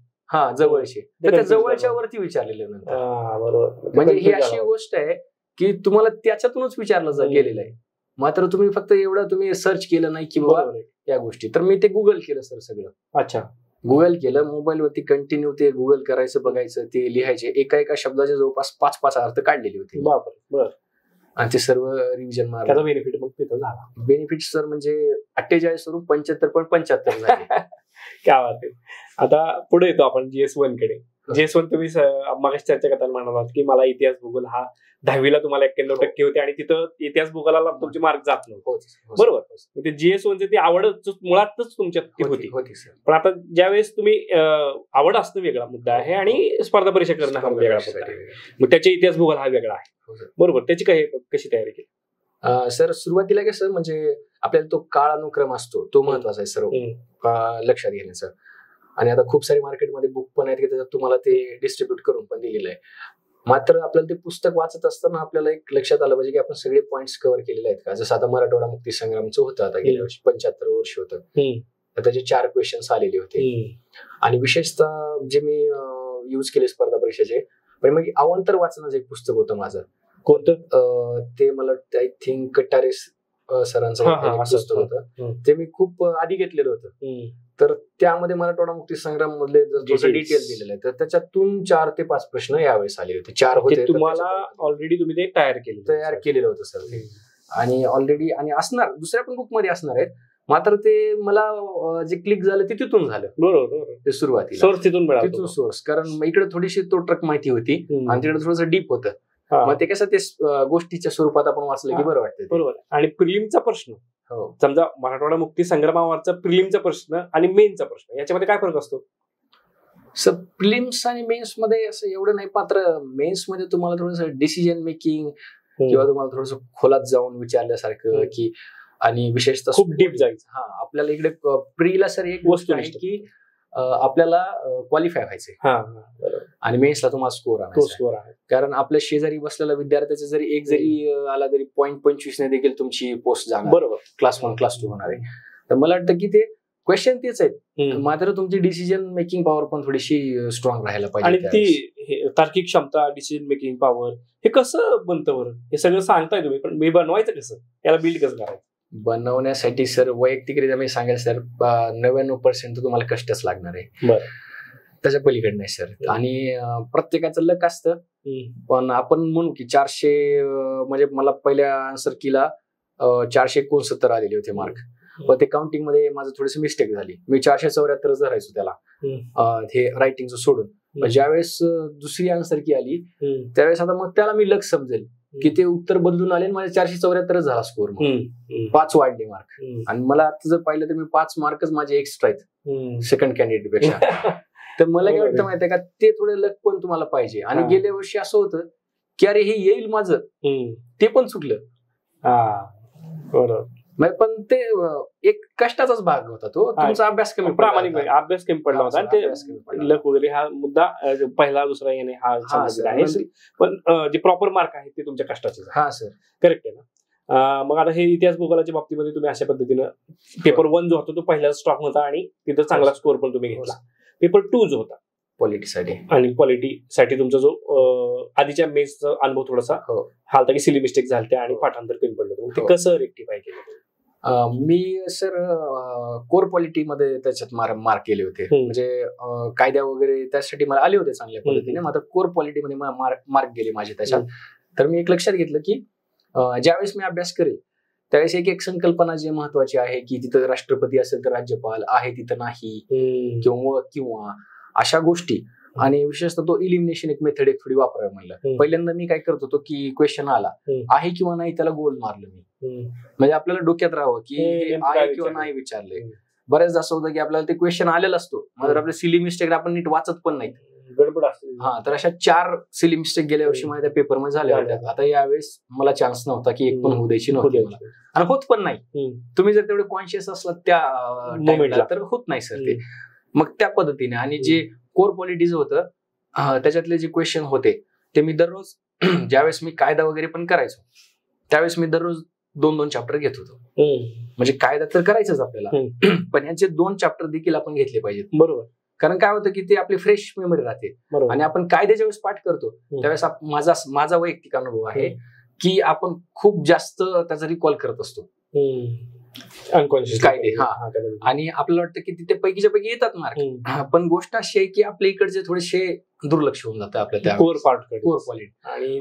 जवळचे. तर त्या जवळच्या वरती विचारलेले नंतर. म्हणजे ही अशी गोष्ट आहे की तुम्हाला त्याच्यातूनच विचारलं गेलेलं आहे. मात्र तुम्ही फक्त एवढं तुम्ही सर्च केलं नाही की बाबा या गोष्टी. तर मी ते गुगल केलं सर सगळं. अच्छा. गुगल केलं मोबाईलवरती कंटिन्यू ते गुगल करायचं, बघायचं, ते लिहायचे. एका शब्दाचे जवळपास 5-5 अर्थ काढलेले होते. बरं. आणि ते सर्व रिव्हिजन मारलं. त्याचा बेनिफिट मग तिथं झाला. बेनिफिट सर म्हणजे 48 वरून 75.75 झाले. काय वाटते. आता पुढे येतो आपण GS1 कडे. GS1 तुम्ही मागाशी चर्चा करताना म्हणाला की मला इतिहास भूगोल हा 10वीला तुम्हाला 91% होते आणि तिथं इतिहास भूगोलाला तुमचे मार्क जात नव्हते. बरोबर. ते GS1 ती आवड मुळातच तुमच्यात होती. पण आता ज्यावेळेस तुम्ही आवड असणं वेगळा मुद्दा आहे आणि स्पर्धा परीक्षा करणं हा वेगळा मुद्दा आहे. मग त्याचे इतिहास भूगोल हा वेगळा आहे. बरोबर. त्याची कशी तयारी केली सर? सुरुवातीला कसं म्हणजे आपल्याला तो काळानुक्रम असतो तो महत्वाचा आहे सर्व लक्षात घेण्याचा. आणि आता खूप सारे मार्केटमध्ये बुक पण आहेत की त्याच्यात तुम्हाला ते डिस्ट्रीब्यूट करून पण दिलेलं आहे. मात्र आपल्याला ते पुस्तक वाचत असताना आपल्याला एक लक्षात आलं पाहिजे की आपण सगळे पॉइंट्स कव्हर केलेले आहेत का. जसं आता मराठवाडा मुक्ती संग्रामचं होतं आता गेल्या वर्षी 75 वर्ष होतं. तर त्याचे 4 क्वेश्चन्स आलेले होते. आणि विशेषतः जे मी युज केले स्पर्धा परीक्षेचे पण मग अवांतर वाचनाचं एक पुस्तक होतं माझं. कोणतं? ते मला आय थिंक कटारे सरांचं पुस्तक होतं. ते मी खूप आधी घेतलेलं होतं. तर त्यामध्ये मराठवाडा मुक्ती संग्राम मधले डिटेल दिलेलं आहे. तर त्याच्यातून 4 ते 5 प्रश्न यावेळेस आले होते. 4 होते. तुम्हाला ऑलरेडी तुम्ही ते तयार केलेलं होतं सर ते. आणि ऑलरेडी आणि असणार दुसऱ्या पण बुक मध्ये असणार आहेत. मात्र ते मला जे क्लिक झालं ते तिथून झालं. बरोबर. ते सुरुवातीला तिथून सोर्स. कारण इकडे थोडीशी तो ट्रक माहिती होती आणि तिकडे थोडंसं डीप होतं. मग ते कसं ते गोष्टीच्या स्वरूपात आपण वाचलं की बरं वाटतं. बरोबर. आणि प्रिलिमचा प्रश्न समजा मराठवाडा मुक्ती संग्रामावरचा प्रिलिमचा प्रश्न आणि मेनचा प्रश्न याच्यामध्ये काय फरक असतो? सर प्रिलिम्स आणि मेन्स मध्ये असं एवढं नाही. मात्र मेन्स मध्ये तुम्हाला थोडंसं डिसिजन मेकिंग किंवा तुम्हाला थोडंसं खोलात जाऊन विचारल्यासारखं की आणि विशेषतः खूप डीप जायचं. आपल्याला इकडे प्रीला सर एक गोष्ट आहे की आपल्याला क्वालिफाय व्हायचंय आणि मेन्सला तुम्हाला स्कोर आहे. कारण आपल्या शेजारी बसलेल्या विद्यार्थ्याचा जरी एक जरी आला तरी 0.25 ने देखील तुमची पोस्ट जाणार. बरोबर. क्लास 1 क्लास 2 होणार आहे. तर मला वाटतं की ते क्वेश्चन तेच आहेत. मात्र तुमची डिसिजन मेकिंग पॉवर पण थोडीशी स्ट्रॉंग राहायला पाहिजे. आणि ती तार्किक क्षमता, डिसिजन मेकिंग पॉवर, हे कसं बनतं बरं? हे सगळं सांगताय तुम्ही, पण मी बनवायचं कसं, याला बिल्ड कसं करायचं? बनवण्यासाठी सर वैयक्तिकरित्या मी सांगेल सर 99% तर तुम्हाला कष्टच लागणार आहे. बरं. त्याच्या पलीकडे नाही सर. आणि प्रत्येकाचं लक असतं, पण आपण म्हणू की 400 म्हणजे मला पहिल्या आन्सर कीला 469 आलेले होते मार्क. पण ते काउंटिंग मध्ये माझं थोडीस मिस्टेक झाली. मी 474 धरायचो त्याला, हे रायटिंगचं सोडून. ज्यावेळेस दुसरी आन्सर की आली त्यावेळेस आता मग त्याला मी लक समजेल की ते उत्तर बदलून आले, माझे 474 झाला स्कोर. 5 वाढले मार्क. आणि मला आता जर पाहिलं तर मी 5 मार्कच माझे एक्स्ट्रा आहेत सेकंड कॅन्डिडेट पेक्षा. तर मला काय वाटतं माहितीये का, ते थोडं लक पण तुम्हाला पाहिजे. आणि गेल्या वर्षी असं होतं की अरे हे येईल माझं, ते पण चुकलं. बरोबर. पण ते एक कष्टाचाच भाग होता तो. तुमचा अभ्यास कमी, प्रामाणिक अभ्यास कमी पडला होता. आणि ते लक वगैरे हा मुद्दा पहिला दुसरा येणे हा आहे, पण जे प्रॉपर मार्क आहेत ते तुमच्या कष्टाचे. हा सर, करेक्ट आहे ना. मग आता हे इतिहास भूगोलाच्या बाबतीमध्ये तुम्ही अशा पद्धतीनं पेपर 1 जो होता तो पहिला स्टॉक होता आणि तिथं चांगला स्कोर पण तुम्ही घेतला. पेपर 2 जो होता पॉलिटीसाठी, आणि पॉलिटीसाठी तुमचा जो आधीच्या मेसचा अनुभव थोडासा हा होता की सिली मिस्टेक झाली आणि पाठांतर कमी पडलं, ते कसं रेक्टिफाय केलं? मी सर कोर पॉलिटी मध्ये त्याच्यात मार्क केले होते. म्हणजे कायद्या वगैरे त्यासाठी मला आले होते चांगल्या पद्धतीने. मात्र कोर पॉलिटी मध्ये मार्क गेले माझे त्याच्यात. तर मी एक लक्षात घेतलं की ज्यावेळेस मी अभ्यास करेल त्यावेळेस एक संकल्पना जी महत्वाची आहे की तिथं राष्ट्रपती असेल तर राज्यपाल आहे, तिथं नाही, किंवा अशा गोष्टी. आणि विशेषतः तो इलिमिनेशन एक मेथड एक थोडी वापरायला म्हणलं. पहिल्यांदा मी काय करत होतो की क्वेश्चन आला आहे किंवा नाही, त्याला गोल मारलं मी. म्हणजे आपल्याला डोक्यात राहावं की आहे किंवा नाही विचारले. बऱ्याचदा असं होतं की आपल्याला ते क्वेश्चन आलेला असतो, मात्र आपल्या सिली मिस्टेक आपण नीट वाचत पण नाही, गडबड असते. तर अशा 4 सिली मिस्टेक गेल्या वर्षी माझ्या पेपर मध्ये झाल्या होत्या. आता यावेळेस मला चान्स नव्हता की एक पण होऊ द्यायची नव्हती मला, आणि होत पण नाही. तुम्ही जर तेवढे कॉन्शियस असलात त्या मोमेंटला तर होत नाही सर ते. मग त्या पद्धतीने. आणि जे कोर पॉलिटीज होतं त्याच्यातले जे क्वेश्चन होते ते मी दररोज ज्यावेळेस मी कायदा वगैरे पण करायचो त्यावेळेस मी दररोज 2-2 चॅप्टर घेत होतो. म्हणजे कायदा तर करायचंच आपल्याला, पण यांचे 2 चॅप्टर देखील आपण घेतले पाहिजेत. बरोबर. कारण काय होतं की ते आपली फ्रेश मेमरी राहते. आणि आपण कायद्याच्या वेळेस पाठ करतो त्यावेळेस माझा वैयक्तिक अनुभव आहे की आपण खूप जास्त त्याचा रिकॉल करत असतो कायदे. आणि आपल्याला वाटतं की तिथे पैकीच्या पैकी येतात मार्क, पण गोष्ट अशी आहे की आपल्या इकडचे थोडेसे दुर्लक्ष होऊन जातं आपल्या त्या कोर पॉलिटी.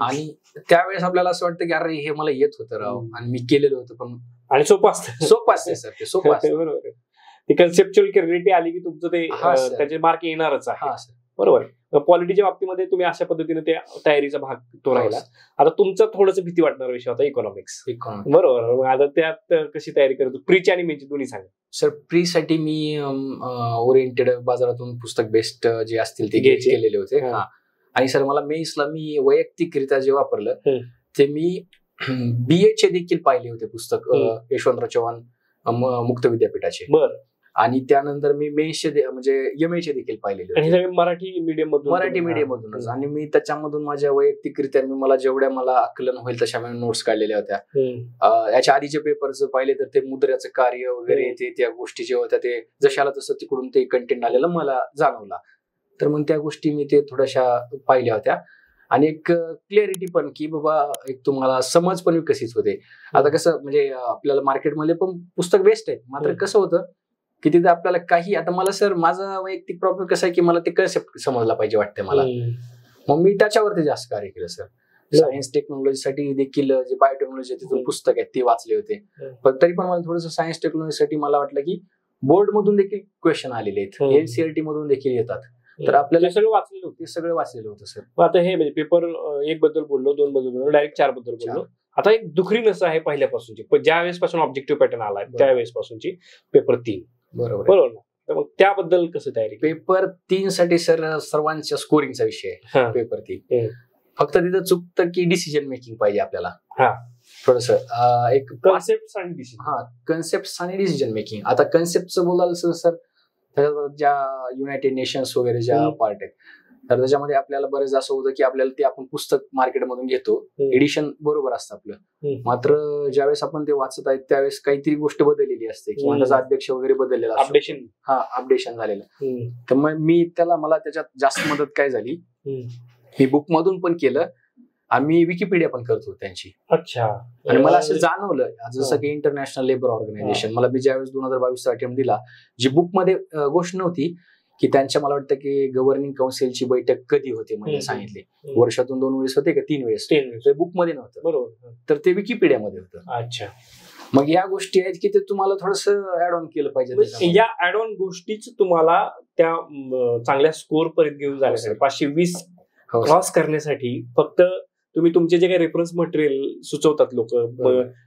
आणि त्यावेळेस आपल्याला असं वाटतं की अरे हे मला येत होतं राव आणि मी केलेलं होतं, पण आणि सोपं असतं सर, ते सोपं असतं. बरोबर. ती कन्सेप्च्युअल क्लॅरिटी आली की तुमचं ते त्याचे मार्क येणारच आहे. बरोबर. पॉलिटीच्या बाबतीमध्ये तुम्ही अशा पद्धतीने त्या तयारीचा भाग तो राहिला. आता तुमचा थोडंसं भीती वाटणारा विषय होता इकॉनॉमिक्स. बरोबर. आता त्यात कशी तयारी करतो? प्रीची आणि मेनची दोन्ही सांगा सर. प्री साठी मी ओरिएंटेड बाजारातून पुस्तक बेस्ट जे असतील ते केलेले होते. आणि सर मला मेन्सला मी वैयक्तिकरित्या जे वापरलं ते मी BA चे देखील पाहिले होते पुस्तक, यशवंतराव चव्हाण मुक्त विद्यापीठाचे. बरं. आणि त्यानंतर मी मेन्सचे म्हणजे MA चे देखील पाहिलेले, मराठी मीडियम मधूनच. आणि मी त्याच्यामधून माझ्या वैयक्तिकरित्या मला जेवढ्या मला आकलन होईल तशा मी नोट्स काढलेल्या होत्या. याच्या आधीचे पेपर्स पाहिले तर ते मुद्राचं कार्य वगैरे ते त्या गोष्टी जे होत्या ते जशाला तसं तिकडून ते कंटेंट आलेलं मला जाणवला. तर मग त्या गोष्टी मी ते थोड्याशा पाहिल्या होत्या. आणि एक क्लिअरिटी पण की बाबा एक तुम्हाला समज पण विकसित होते. आता कसं म्हणजे आपल्याला मार्केटमध्ये पण पुस्तक बेस्ट आहे, मात्र कसं होतं की तिथे आपल्याला काही, आता मला सर माझा वैयक्तिक प्रॉब्लेम कसा आहे की मला ते कन्सेप्ट समजला पाहिजे वाटते मला, मग मी त्याच्यावरती जास्त कार्य केलं सर. सायन्स टेक्नॉलॉजीसाठी देखील जे बायोटेक्नॉलॉजी तिथून पुस्तक आहेत ते वाचले होते. पण तरी पण मला थोडंसं सायन्स टेक्नॉलॉजीसाठी मला वाटलं की बोर्ड मधून देखील क्वेश्चन आलेले आहेत, NCERT मधून देखील येतात, तर आपल्याला सगळं वाचलेलं होतं. सगळं वाचलेलं होतं सर. आता हे म्हणजे पेपर 1 बद्दल बोललो, 2 बद्दल बोललो, डायरेक्ट 4 बद्दल बोललो. आता एक दुखरी नस आहे पहिल्यापासूनची, ज्या वेळेस पासून ऑब्जेक्टिव्ह पॅटर्न आलाय त्यावेळेस पासूनची पेपर 3. बरोबर ना. तर मग त्याबद्दल कसं तयारी? पेपर 3 साठी सर सर्वांच्या स्कोरिंगचा विषय आहे पेपर 3. फक्त तिथं चुकतं की डिसिजन मेकिंग पाहिजे आपल्याला थोडस, एक कन्सेप्ट आणि डिसिजन मेकिंग. आता कन्सेप्टचं बोलायला सर ज्या युनायटेड नेशन्स वगैरे ज्या पार्ट आहेत तर त्याच्यामध्ये आपल्याला बरेच असं होतं की आपल्याला ते आपण पुस्तक मार्केटमधून घेतो, एडिशन बरोबर असतं आपलं, मात्र ज्यावेळेस आपण ते वाचत आहेत त्यावेळेस काहीतरी गोष्ट बदललेली असते किंवा त्याचा अध्यक्ष वगैरे बदललेला असतो, अपडेशन झालेलं. तर मग मला त्याच्यात जास्त मदत काय झाली मी बुकमधून पण केलं आणि मी विकिपीडिया पण करतो त्यांची. अच्छा. आणि मला असं जाणवलं जसं की इंटरनॅशनल लेबर ऑर्गनायझेशन, मला मी ज्यावेळेस 2022 अटेम्प्ट दिला, जी बुकमध्ये गोष्ट नव्हती की त्यांच्या, मला वाटतं की गव्हर्निंग काउन्सिलची बैठक कधी होते म्हणजे सांगितले, वर्षातून 2 वेळेस होते का 3 वेळेस, ते बुकमध्ये नव्हतं. बरोबर. तर ते विकिपीडियामध्ये होतं. अच्छा. मग या गोष्टी आहेत की ते तुम्हाला थोडस ऍड ऑन केलं पाहिजे. या ऍड ऑन गोष्टीच तुम्हाला त्या चांगल्या स्कोर पर्यंत घेऊन जाण्यासाठी 520 क्रॉस करण्यासाठी फक्त तुम्ही तुमचे जे काही रेफरन्स मटेरियल सुचवतात लोक.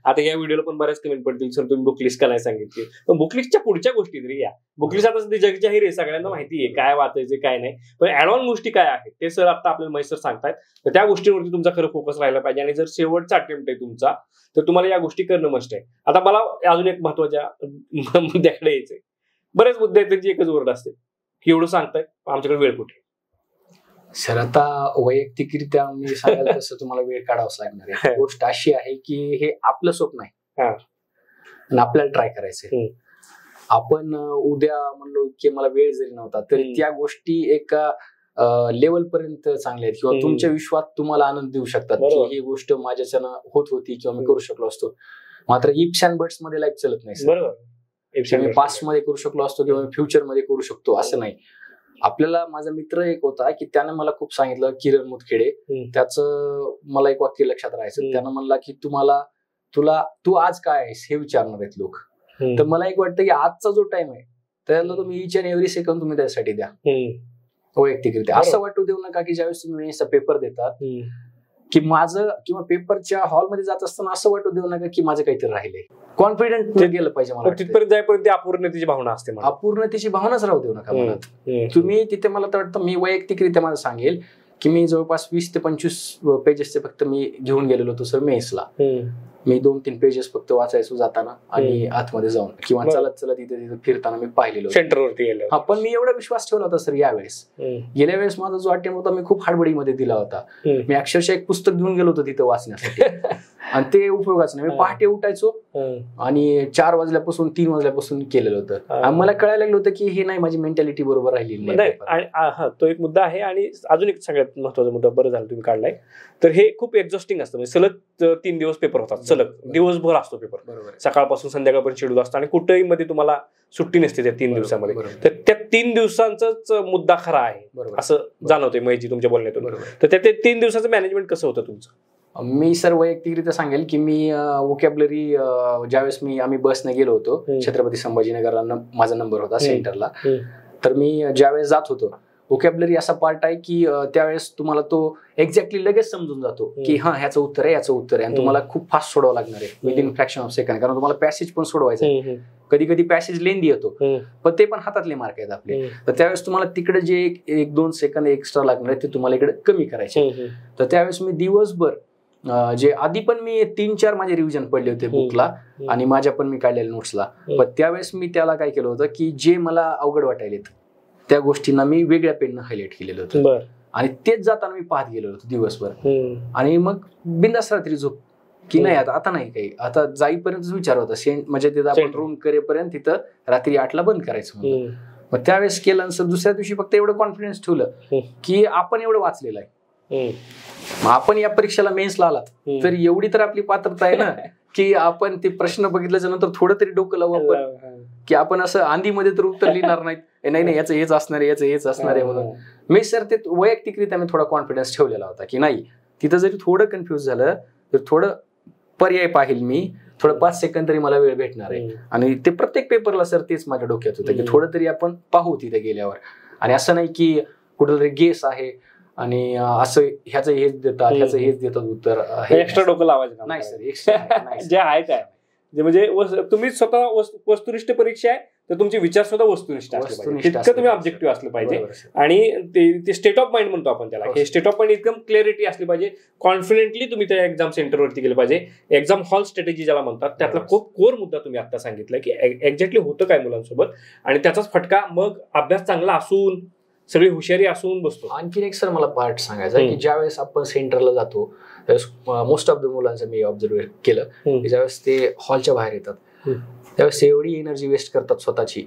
आता या व्हिडिओला पण बऱ्याच कमेंट पडतील, सर तुम्ही बुकलिस्ट का नाही सांगितली. पण बुकलिस्टच्या पुढच्या गोष्टी तरी या. बुकलिस्ट आता सध्या जगजाहीर आहे, सगळ्यांना माहिती आहे काय वाचायचे काय नाही, पण ऍड ऑन गोष्टी काय आहेत ते सर आता आपल्याला महेश सर सांगतायत. तर त्या गोष्टींवरती तुमचा खरं फोकस राहिला पाहिजे. आणि जर शेवटचा अटेम्प्ट आहे तुमचा तर तुम्हाला या गोष्टी करणं मस्ट आहे. आता मला अजून एक महत्वाच्या मुद्द्याकडे यायचंय. बरेच मुद्दे आहेत त्यांची एकच वर्ड असते की एवढं सांगताय आमच्याकडे वेळ कुठे. सर आता वैयक्तिकरित्या मी सांगायला तसं तुम्हाला वेळ काढावाच लागणार आहे. गोष्ट अशी आहे की हे आपलं स्वप्न आहे आणि आपल्याला ट्राय करायचंय. आपण उद्या म्हणलो की मला वेळ जरी नव्हता तरी त्या गोष्टी एका लेवल पर्यंत चांगल्या आहेत किंवा तुमच्या विश्वात तुम्हाला आनंद देऊ शकतात की ही गोष्ट माझ्याच्यानं होत होती किंवा मी करू शकलो असतो. मात्र इप्स अँड बट्स मध्ये लाईफ चालत नाही. मी पास्ट मध्ये करू शकलो असतो किंवा फ्युचर मध्ये करू शकतो असं नाही. आपल्याला माझा मित्र एक होता की त्याने मला खूप सांगितलं, किरण मुतखेडे, त्याचं मला एक वाक्य लक्षात राहायचं. त्यानं म्हणला की तू आज काय आहेस हे विचारणार आहेत लोक. तर मला एक वाटतं की आजचा जो टाइम आहे त्याला तुम्ही इच अँड एव्हरी सेकंड तुम्ही त्यासाठी द्या वैयक्तिकरित्या. असं वाटू देऊ नका की ज्यावेळेस तुम्ही पेपर देतात की माझं, किंवा पेपरच्या हॉलमध्ये जात असताना असं वाटू देऊ नका की माझं काहीतरी राहिलंय. कॉन्फिडंट गेलं पाहिजे. मला तिथपर्यंत जाईपर्यंत अपूर्णतेची भावना असते. अपूर्णतेची भावनाच राहू देऊ नका मनात. तुम्ही तिथे, मला तर वाटतं मी वैयक्तिकरित्या माझं सांगेल की मी जवळपास 20 ते 25 पेजेसचे फक्त मी घेऊन गेलेलो होतो सर मेसला. मी 2-3 पेजेस फक्त वाचायचो जाताना आणि आतमध्ये जाऊन किंवा चलत चलत इथे फिरताना मी पाहिलेलो सेंटरवरती गेलो. हा, पण मी एवढा विश्वास ठेवला होता सर यावेळेस. गेल्या वेळेस माझा जो अटेम्प्ट होता मी खूप हडबडीमध्ये दिला होता. मी अक्षरशः एक पुस्तक घेऊन गेलो होतो तिथं वाचण्यासाठी आणि ते उपयोगाचं नाही. मी पहाटे उठायचो आणि 4 वाजल्यापासून 3 वाजल्यापासून केलेलं होतं. आणि मला कळायला लागलं होतं की हे नाही, माझी मेंटॅलिटी बरोबर राहिलेली नाही. तो एक मुद्दा आहे. आणि अजून एक सगळ्यात महत्वाचा मुद्दा, बरं झालं तुम्ही काढलाय, तर हे खूप एक्झॉस्टिंग असतं. म्हणजे सलग 3 दिवस पेपर होतात, सलग दिवसभर असतो पेपर, सकाळपासून संध्याकाळपर्यंत शेड्यूल असतं आणि कुठेही मध्ये तुम्हाला सुट्टी नसते त्या 3 दिवसामध्ये. तर त्या 3 दिवसांचाच मुद्दा खरा आहे असं जाणवतंय महेशजी तुमच्या बोलण्यातून. तर त्या 3 दिवसाचं मॅनेजमेंट कसं होतं तुमचं? मी सर वैयक्तिकरित्या सांगेल की मी वोकॅब्युलरी ज्यावेळेस आम्ही बसने गेलो होतो छत्रपती संभाजीनगरला, माझा नंबर होता सेंटरला, तर मी ज्यावेळेस जात होतो, वोकॅब्युलरी असा पार्ट आहे की त्यावेळेस तुम्हाला तो एक्झॅक्टली लगेच समजून जातो की हा ह्याचं उत्तर आहे, याचं उत्तर आहे, आणि तुम्हाला खूप फास्ट सोडवावं लागणार आहे विदिन फ्रॅक्शन ऑफ सेकंड, कारण तुम्हाला पॅसेज पण सोडवायचं आहे. कधी कधी पॅसेज लेंदी येतो पण ते पण हातातले मार्क आहेत आपले. तर त्यावेळेस तुम्हाला तिकडे जे 1-2 सेकंद एक्स्ट्रा लागणार आहे ते तुम्हाला इकडे कमी करायचे. तर त्यावेळेस मी दिवसभर जे आधी पण मी 3-4 माझे रिव्हिजन पडले होते बुकला आणि माझ्या पण मी काढलेल्या नोट्सला, पण त्यावेळेस मी त्याला काय केलं होतं की जे मला अवघड वाटायलेत त्या गोष्टींना मी वेगळ्या पेननं हायलाइट केलेलं होतं आणि तेच जाताना मी पाहत गेलो होतो दिवसभर. आणि मग बिंदास रात्री झोप की नाही आता नाही काही, आता जाईपर्यंत विचार होता म्हणजे तिथं आपण रूम करेपर्यंत तिथं रात्री 8ला बंद करायचं म्हणून. मग त्यावेळेस केलं आणि दुसऱ्या दिवशी फक्त एवढं कॉन्फिडन्स ठेवलं की आपण एवढं वाचलेलं आहे, मग आपण या परीक्षेला मेन्सला आलात तर एवढी तर आपली पात्रता आहे ना की आपण ते प्रश्न बघितल्याच्या नंतर थोडं तरी डोकं लावू आपण की आपण असं आंधीमध्ये तर उत्तर लिहिणार नाहीत, नाही याचं हेच असणार आहे, याचं हेच असणार आहे म्हणून. मी सर ते वैयक्तिकरित्या मी थोडा कॉन्फिडन्स ठेवलेला होता की नाही, तिथं जरी थोडं कन्फ्युज झालं तर थोडं पर्याय पाहिल मी, थोडं 5 सेकंद तरी मला वेळ भेटणार आहे. आणि ते प्रत्येक पेपरला सर तेच माझ्या डोक्यात होतं की थोडं तरी आपण पाहू तिथे गेल्यावर. आणि असं नाही की कुठेतरी गेस आहे आणि असं ह्याचं हेच देतात ह्याचं हेच देतात उत्तर, एक्स्ट्रा डोकं लावायचं नाही सर. एक्स्ट्रा जे आहे काय म्हणजे तुम्ही स्वतः वस्तुनिष्ठ परीक्षा आहे तर तुमचे विचार सुद्धा वस्तुनिष्ठ असले पाहिजे, तितकं तुम्ही ऑब्जेक्टिव्ह असलं पाहिजे. आणि ते स्टेट ऑफ माइंड म्हणतो आपण त्याला, हे स्टेट ऑफ माइंड एकदम क्लॅरिटी असली पाहिजे. कॉन्फिडेंटली तुम्ही त्या एक्झाम सेंटरवरती गेले पाहिजे. एक्झाम हॉल स्ट्रॅटेजी ज्याला म्हणतात त्यातला खूप कोर मुद्दा तुम्ही आता सांगितला की एक्झॅक्टली होतं काय मुलांसोबत आणि त्याचाच फटका मग अभ्यास चांगला असून सगळी हुशारी असून बसतो. आणखीन एक सर मला पार्ट सांगायचा की ज्यावेळेस आपण सेंटरला जातो त्यावेळेस मोस्ट ऑफ द मुलांचं मी ऑब्झर्व केलं की ज्यावेळेस ते हॉलच्या बाहेर येतात त्यावेळेस एवढी एनर्जी वेस्ट करतात स्वतःची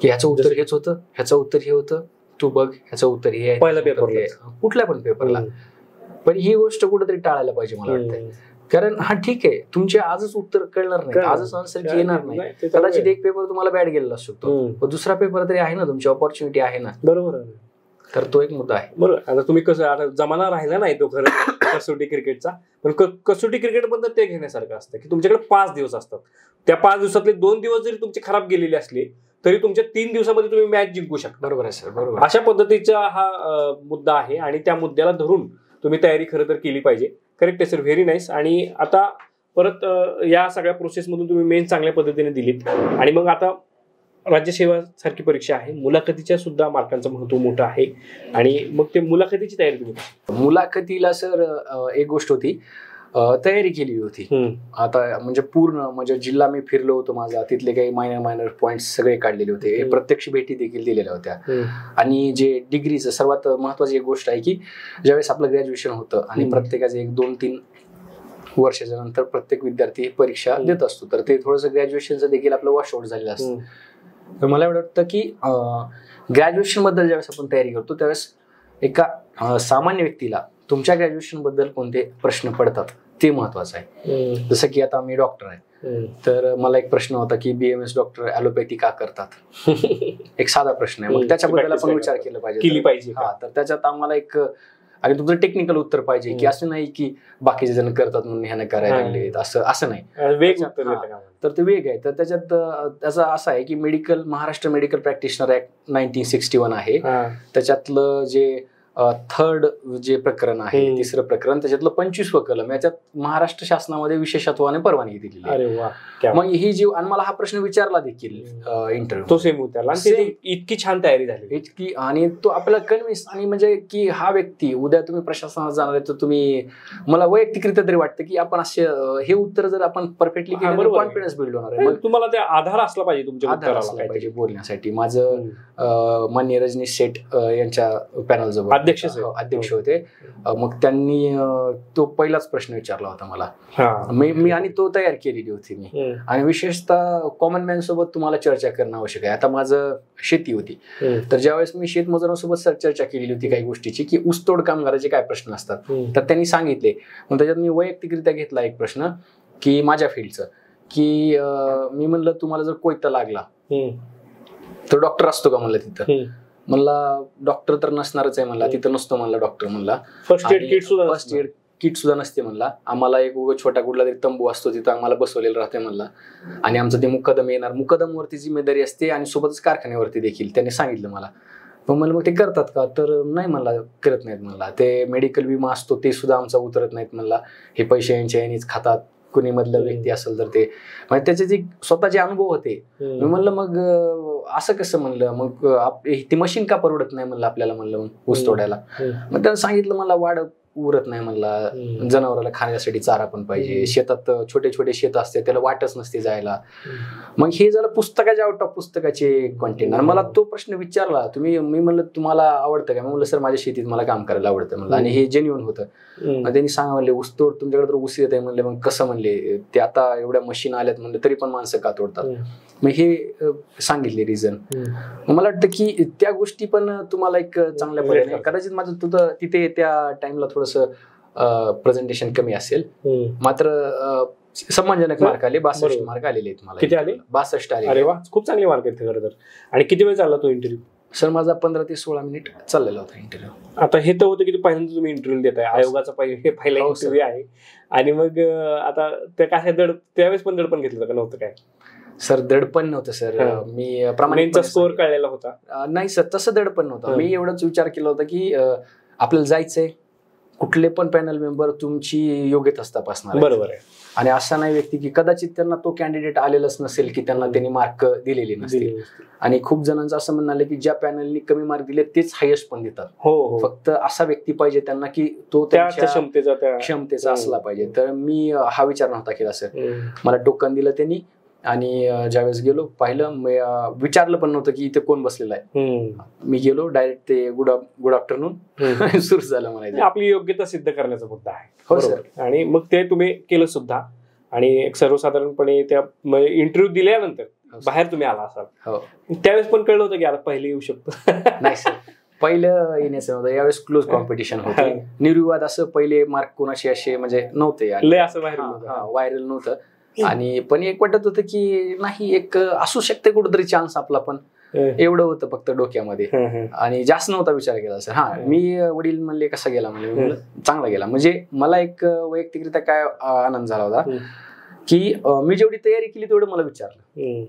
की ह्याचं उत्तर हेच होतं, ह्याचं उत्तर हे होतं, तू बघ ह्याचं उत्तर हे आहे, पहिल्या पेपरला, कुठल्या पण पेपरला. पण ही गोष्ट कुठेतरी टाळायला पाहिजे मला वाटतं. कारण हा ठीक आहे, तुमचे आजच उत्तर कळणार नाही, आजच आन्सर येणार नाही, कदाचित एक पेपर तुम्हाला बॅड गेलेला असू शकतो, पण दुसरा पेपर तरी आहे ना, तुमची ऑपॉर्च्युनिटी आहे ना. बरोबर. तर तो एक मुद्दा आहे. बरोबर. आता तुम्ही कसं, आता जमाना राहिला नाही तो खरं कसोटी क्रिकेटचा, पण कसोटी क्रिकेट बद्दल ते घेण्यासारखं असतं की तुमच्याकडे 5 दिवस असतात. त्या 5 दिवसातले 2 दिवस जरी तुमचे खराब गेलेले असले तरी तुमच्या 3 दिवसामध्ये तुम्ही मॅच जिंकू शकता. बरोबर आहे सर, बरोबर. अशा पद्धतीचा हा मुद्दा आहे आणि त्या मुद्द्याला धरून तुम्ही तयारी खरं तर केली पाहिजे. करेक्ट आहे सर, व्हेरी नाईस. आणि आता परत या सगळ्या प्रोसेसमधून तुम्ही मेन चांगल्या पद्धतीने दिलीत आणि मग आता राज्यसेवा सारखी परीक्षा आहे, मुलाखतीच्या सुद्धा मार्कांचं महत्व मोठं आहे आणि मग ते मुलाखतीची तयारी तुम्ही मुलाखतीला सर एक गोष्ट होती, तयारी केली होती. आता म्हणजे पूर्ण म्हणजे जिल्हा मी फिरलो होतो माझा, तिथले काही मायनर पॉइंट सगळे काढलेले होते, प्रत्यक्ष भेटी देखील दिलेल्या होत्या. आणि जे डिग्रीचं सर्वात महत्वाची एक गोष्ट आहे की ज्यावेळेस आपलं ग्रॅज्युएशन होतं आणि प्रत्येकाचं 1-2-3 वर्षाच्या नंतर प्रत्येक विद्यार्थी परीक्षा देत असतो, तर ते थोडंसं ग्रॅज्युएशनचं देखील आपलं वॉशआउट झालेलं असतं. तर मला एवढं वाटतं की ग्रॅज्युएशन बद्दल ज्यावेळेस आपण तयारी करतो त्यावेळेस एका सामान्य व्यक्तीला तुमच्या ग्रॅज्युएशन बद्दल कोणते प्रश्न पडतात ते महत्वाचं आहे. जसं की आता मी डॉक्टर आहे, तर मला एक प्रश्न होता की BMS डॉक्टर ॲलोपॅथी का करतात, एक साधा प्रश्न आहे, मग त्याच्याबद्दल आपण विचार केला पाहिजे. हा, तर त्याच्यात आम्हाला एक आणि तुमचं टेक्निकल उत्तर पाहिजे की असं नाही की बाकीचे जण करतात म्हणून ह्यानं करायला लागले, असं नाही. तर ते वेग आहे. तर त्याच्यात त्याचा असं आहे की महाराष्ट्र मेडिकल प्रॅक्टिशनर ऍक्ट 1961 आहे, त्याच्यातलं जे 3rd जे प्रकरण आहे, 3रं प्रकरण, त्याच्यातलं 25वं कलम, याच्यात महाराष्ट्र शासनामध्ये विशेषत्वाने परवानगी दिलेली आहे. मग ही जी, आणि मला हा प्रश्न विचारला देखील इंटरव्ह्यू, तो सेम होता, इतकी छान तयारी झाली इतकी, आणि तो आपल्याला कन्व्हिन्स, आणि म्हणजे की हा व्यक्ती उद्या तुम्ही प्रशासनात जाणार आहे तर तुम्ही, मला वैयक्तिकरित्या तरी वाटतं की आपण असे हे उत्तर जर आपण परफेक्टली केलं तर कॉन्फिडन्स बिल्ड होणार आहे. तुम्हाला त्या आधार असला पाहिजे, तुमच्या आधार असला पाहिजे बोलण्यासाठी. माझं माननीय रजनीश सेठ यांच्या पॅनल जवळ अध्यक्ष होते, मग त्यांनी तो पहिलाच प्रश्न विचारला होता मला, मी आणि तो तयार केलेली होती मी. आणि विशेषतः कॉमन मॅन सोबत तुम्हाला चर्चा करणं आवश्यक आहे. आता माझं शेती होती, तर ज्यावेळेस मी शेतमजुरांसोबत चर्चा केलेली होती काही गोष्टीची की ऊसतोड कामगाराचे काय प्रश्न असतात, तर त्यांनी सांगितले. मग त्याच्यात मी वैयक्तिकरित्या घेतला एक प्रश्न की माझ्या फील्डचं, की मी म्हणलं तुम्हाला जर कोयता लागला तर डॉक्टर असतो का म्हणलं तिथं, म्हणला डॉक्टर तर नसणारच आहे म्हणला, तिथं नसतो म्हणला डॉक्टर, म्हणला फर्स्ट एड किट सुद्धा नसते म्हणला, आम्हाला एक छोटा कुठला तरी तंबू असतो तिथं आम्हाला बसवलेलं राहते म्हणला, आणि आमचं ते मुकदम येणार, मुकदमवरती जिम्मेदारी असते आणि सोबतच कारखान्यावरती देखील, त्यांनी सांगितलं मला. पण म्हणलं मग ते करतात का, तर नाही म्हणला करत नाहीत म्हणला, ते मेडिकल विमा असतो ते सुद्धा आमचा उतरत नाहीत म्हणला, हे पैसे यांच्या यांनीच खातात, कुणी मधलं व्यक्ती असेल तर ते, म्हणजे त्याचे जे स्वतःचे अनुभव होते. मी म्हणलं मग असं कसं, म्हणलं मग ती मशीन का परवडत नाही म्हणलं आपल्याला, म्हणलं ऊस तोडायला. मग त्यानं सांगितलं मला वाढ उरत नाही म्हणला, जनावराला खाण्यासाठी चारा पण पाहिजे, शेतात छोटे छोटे शेत असते त्याला वाटच नसते जायला. मग हे झालं पुस्तकाच्या आउट ऑफ पुस्तकाचे कंटेंट. आणि मला तो प्रश्न विचारला तुम्ही, मी म्हणलं तुम्हाला आवडतं का, म्हणलं सर माझ्या शेतीत मला काम करायला आवडतं म्हणलं, आणि हे जेन्युइन होतं. मग त्यांनी सांगा म्हणले ऊस तोड, तुमच्याकडे तर ऊस येत आहे म्हणले, मग कसं म्हणले, ते आता एवढ्या मशीन आल्यात म्हणलं तरी पण माणसं का तोडतात. मग हे सांगितले रिझन. मला वाटतं की त्या गोष्टी पण तुम्हाला एक चांगल्या पद्धतीने, कदाचित माझं तुझं तिथे त्या टाइमला थोडंसं प्रेझेंटेशन कमी असेल, मात्र सम्मानजनक मार्क आले, 62 मार्क आलेले आहेत मला. किती आले? 62 आले. अरे वा, खूप चांगले मार्क आहेत खरं तर. आणि किती वेळ चालला तो इंटरव्ह्यू? सर माझा 15 ते 16 मिनिट चाललेला होता इंटरव्ह्यू. आता हे तर होतं की पहिल्यांदा तुम्ही इंटरव्ह्यू देताय, आयोगाचा पहिला इंटरव्ह्यू आहे, आणि मग आता त्या काय त्यावेळेस पण दडपण घेतलं का नव्हतं काय? सर दडपण नव्हतं सर, मी प्रामाणिकपणे स्कोअर कळलेला होता. नाही सर तसं दडपण नव्हतं. मी एवढाच विचार केला होता की आपल्याला जायचंय, कुठले पण पॅनल मेंबर तुमची योग्यता तपासणार, बरोबर आहे. आणि असा नाही व्यक्ती की कदाचित त्यांना तो कॅन्डिडेट आलेलाच नसेल की त्यांना त्यांनी मार्क दिलेले नसतील. आणि खूप जणांचं असं म्हणणं आलं की ज्या पॅनलनी कमी मार्क दिले तेच हायेस्ट पण देतात. फक्त असा व्यक्ती पाहिजे त्यांना की तो त्या क्षमतेचा असला पाहिजे. तर मी हा विचार नव्हता केला सर. मला टोकन दिलं त्यांनी, आणि ज्यावेळेस गेलो पाहिलं, विचारलं पण नव्हतं की इथे कोण बसलेला आहे. मी गेलो डायरेक्ट, ते गुड आफ्टरनून सुरू झालं म्हणायचं. आपली योग्यता सिद्ध करण्याचा मुद्दा आहे. हो सर. आणि मग ते तुम्ही केलं सुद्धा. आणि सर्वसाधारणपणे त्या इंटरव्ह्यू दिल्यानंतर बाहेर तुम्ही आला असाल, त्यावेळेस पण कळलं होतं की आता पहिले येऊ शकतो? नाही सर, पहिलं येण्याचं नव्हतं, यावेळेस क्लोज कॉम्पिटिशन होतं. निर्विवाद असं पहिले मार्क कोणाशी असे म्हणजे नव्हते, असं व्हायरल नव्हतं. आणि पण एक वाटत होतं की नाही, एक असू शकते कुठेतरी चान्स आपला, पण एवढं होतं फक्त डोक्यामध्ये. आणि जास्त नव्हता विचार केला सर. मी वडील म्हणले कसा गेला, म्हणजे चांगला गेला. म्हणजे मला एक वैयक्तिकरित्या काय आनंद झाला होता की मी जेवढी तयारी केली तेवढं मला विचारलं.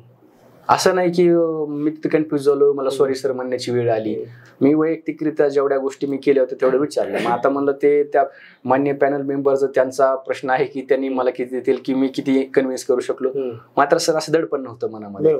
असं नाही की मी तिथे कन्फ्युज झालो, मला सॉरी सर म्हणण्याची वेळ आली. मी वैयक्तिकरित्या जेवढ्या गोष्टी मी केल्या होत्या तेवढं विचारलं. मग आता म्हणलं ते त्या मान्य पॅनल मेंबरचा त्यांचा प्रश्न आहे की त्यांनी मला किती देतील, की मी किती कन्व्हिन्स करू शकलो. मात्र सर असं दडपण नव्हतं मनामध्ये.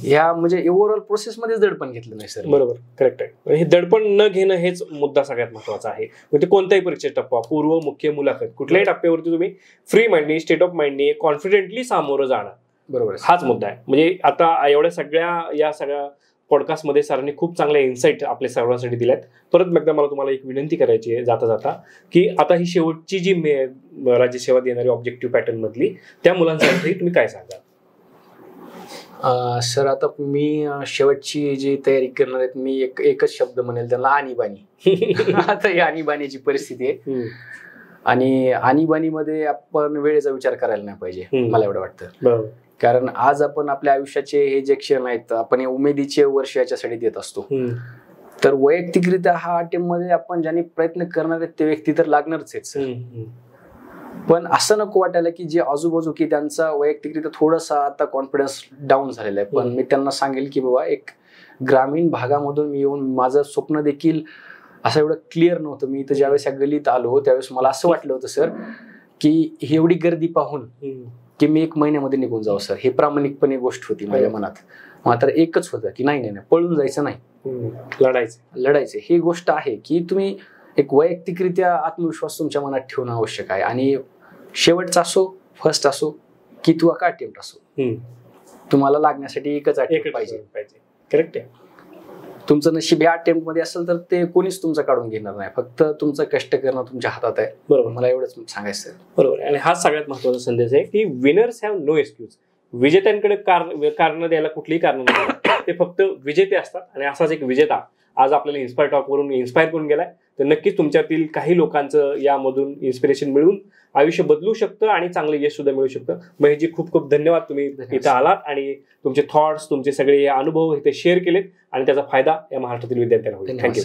ह्या म्हणजे ओव्हरऑल प्रोसेस मध्येच दडपण घेतलं नाही सर. बरोबर, करेक्ट आहे. हे दडपण न घेणं हेच मुद्दा सगळ्यात महत्वाचा आहे. म्हणजे कोणताही परीक्षेत टप्पा, पूर्व, मुख्य, मुलाखत, कुठल्याही टप्प्यावरती तुम्ही फ्री माइंडनी, स्टेट ऑफ माइंडनी, कॉन्फिडेंटली सामोरं जाणं, बरोबर, हाच मुद्दा आहे. म्हणजे आता एवढ्या सगळ्या पॉडकास्टमध्ये सरांनी खूप चांगले इन्साइट आपल्या सर्वांसाठी दिल्यात. परत एकदा मला तुम्हाला एक विनंती करायची आहे जाता जाता, की आता ही शेवटची जी राज्य सेवा देणारी ऑब्जेक्टिव्ह पॅटर्न मधली त्या मुलांसाठी तुम्ही काय सांगाल? सर आता मी शेवटची जी तयारी करणार आहेत, मी एकच शब्द म्हणेल त्यांना, आणीबाणी. आता ही आणीबाणीची परिस्थिती आहे. आणि आणीबाणीमध्ये आपण वेळेचा विचार करायला नाही पाहिजे, मला एवढं वाटतं. कारण आज आपण आपल्या आयुष्याचे हे जे क्षण आहेत, आपण हे उमेदीचे वर्ष याच्यासाठी देत असतो. तर वैयक्तिकरित्या हा अटेम्प्ट मध्ये आपण ज्यांनी प्रयत्न करणार आहेत ते व्यक्ती तर लागणारच आहेत. पण असं नको वाटायला की जे आजूबाजू की त्यांचा वैयक्तिकरित्या थोडासा आता कॉन्फिडन्स डाऊन झालेला आहे. पण मी त्यांना सांगेल की बाबा, एक ग्रामीण भागामधून मी येऊन माझं स्वप्न देखील असं एवढं क्लिअर नव्हतं. मी इथं ज्यावेळेस या गलीत आलो त्यावेळेस मला असं वाटलं होतं सर की एवढी गर्दी पाहून की मी 1 महिन्यामध्ये निघून जाऊ सर. हे प्रामाणिकपणे गोष्ट होती माझ्या मनात. मात्र एकच होतं की नाही, पळून जायचं नाही, लढायचं. ही गोष्ट आहे की तुम्ही एक वैयक्तिकरित्या आत्मविश्वास तुमच्या मनात ठेवणं आवश्यक आहे. आणि शेवटचा असो, फर्स्ट असो, कितवा का अटेम्प्ट असो, तुम्हाला लागण्यासाठी एकच अटेम्प्ट पाहिजे. करेक्ट आहे. तुमचं नशीब या अटेम्प्ट मध्ये असेल तर ते कोणीच तुमचं काढून घेणार नाही. फक्त तुमचं कष्ट करणं तुमच्या हातात आहे. बरोबर, मला एवढंच सांगायचं. बरोबर. आणि हा सगळ्यात महत्वाचा संदेश आहे की विनर्स हॅव नो एक्सक्यूज. विजेत्यांकडे कारण द्यायला कुठलीही कारण नाही, ते फक्त विजेते असतात. आणि असाच एक विजेता आज आपल्याला इन्स्पायर टॉक वरून इन्स्पायर करून गेलाय. तर नक्कीच तुमच्यातील काही लोकांचं यामधून इन्स्पिरेशन मिळून आयुष्य बदलू शकतं आणि चांगलं यश सुद्धा मिळू शकतं. महेशजी, खूप खूप धन्यवाद. तुम्ही इथं आलात आणि तुमचे थॉट्स, तुमचे सगळे अनुभव इथे शेअर केलेत आणि त्याचा फायदा या महाराष्ट्रातील विद्यार्थ्यांना होईल. थँक्यू.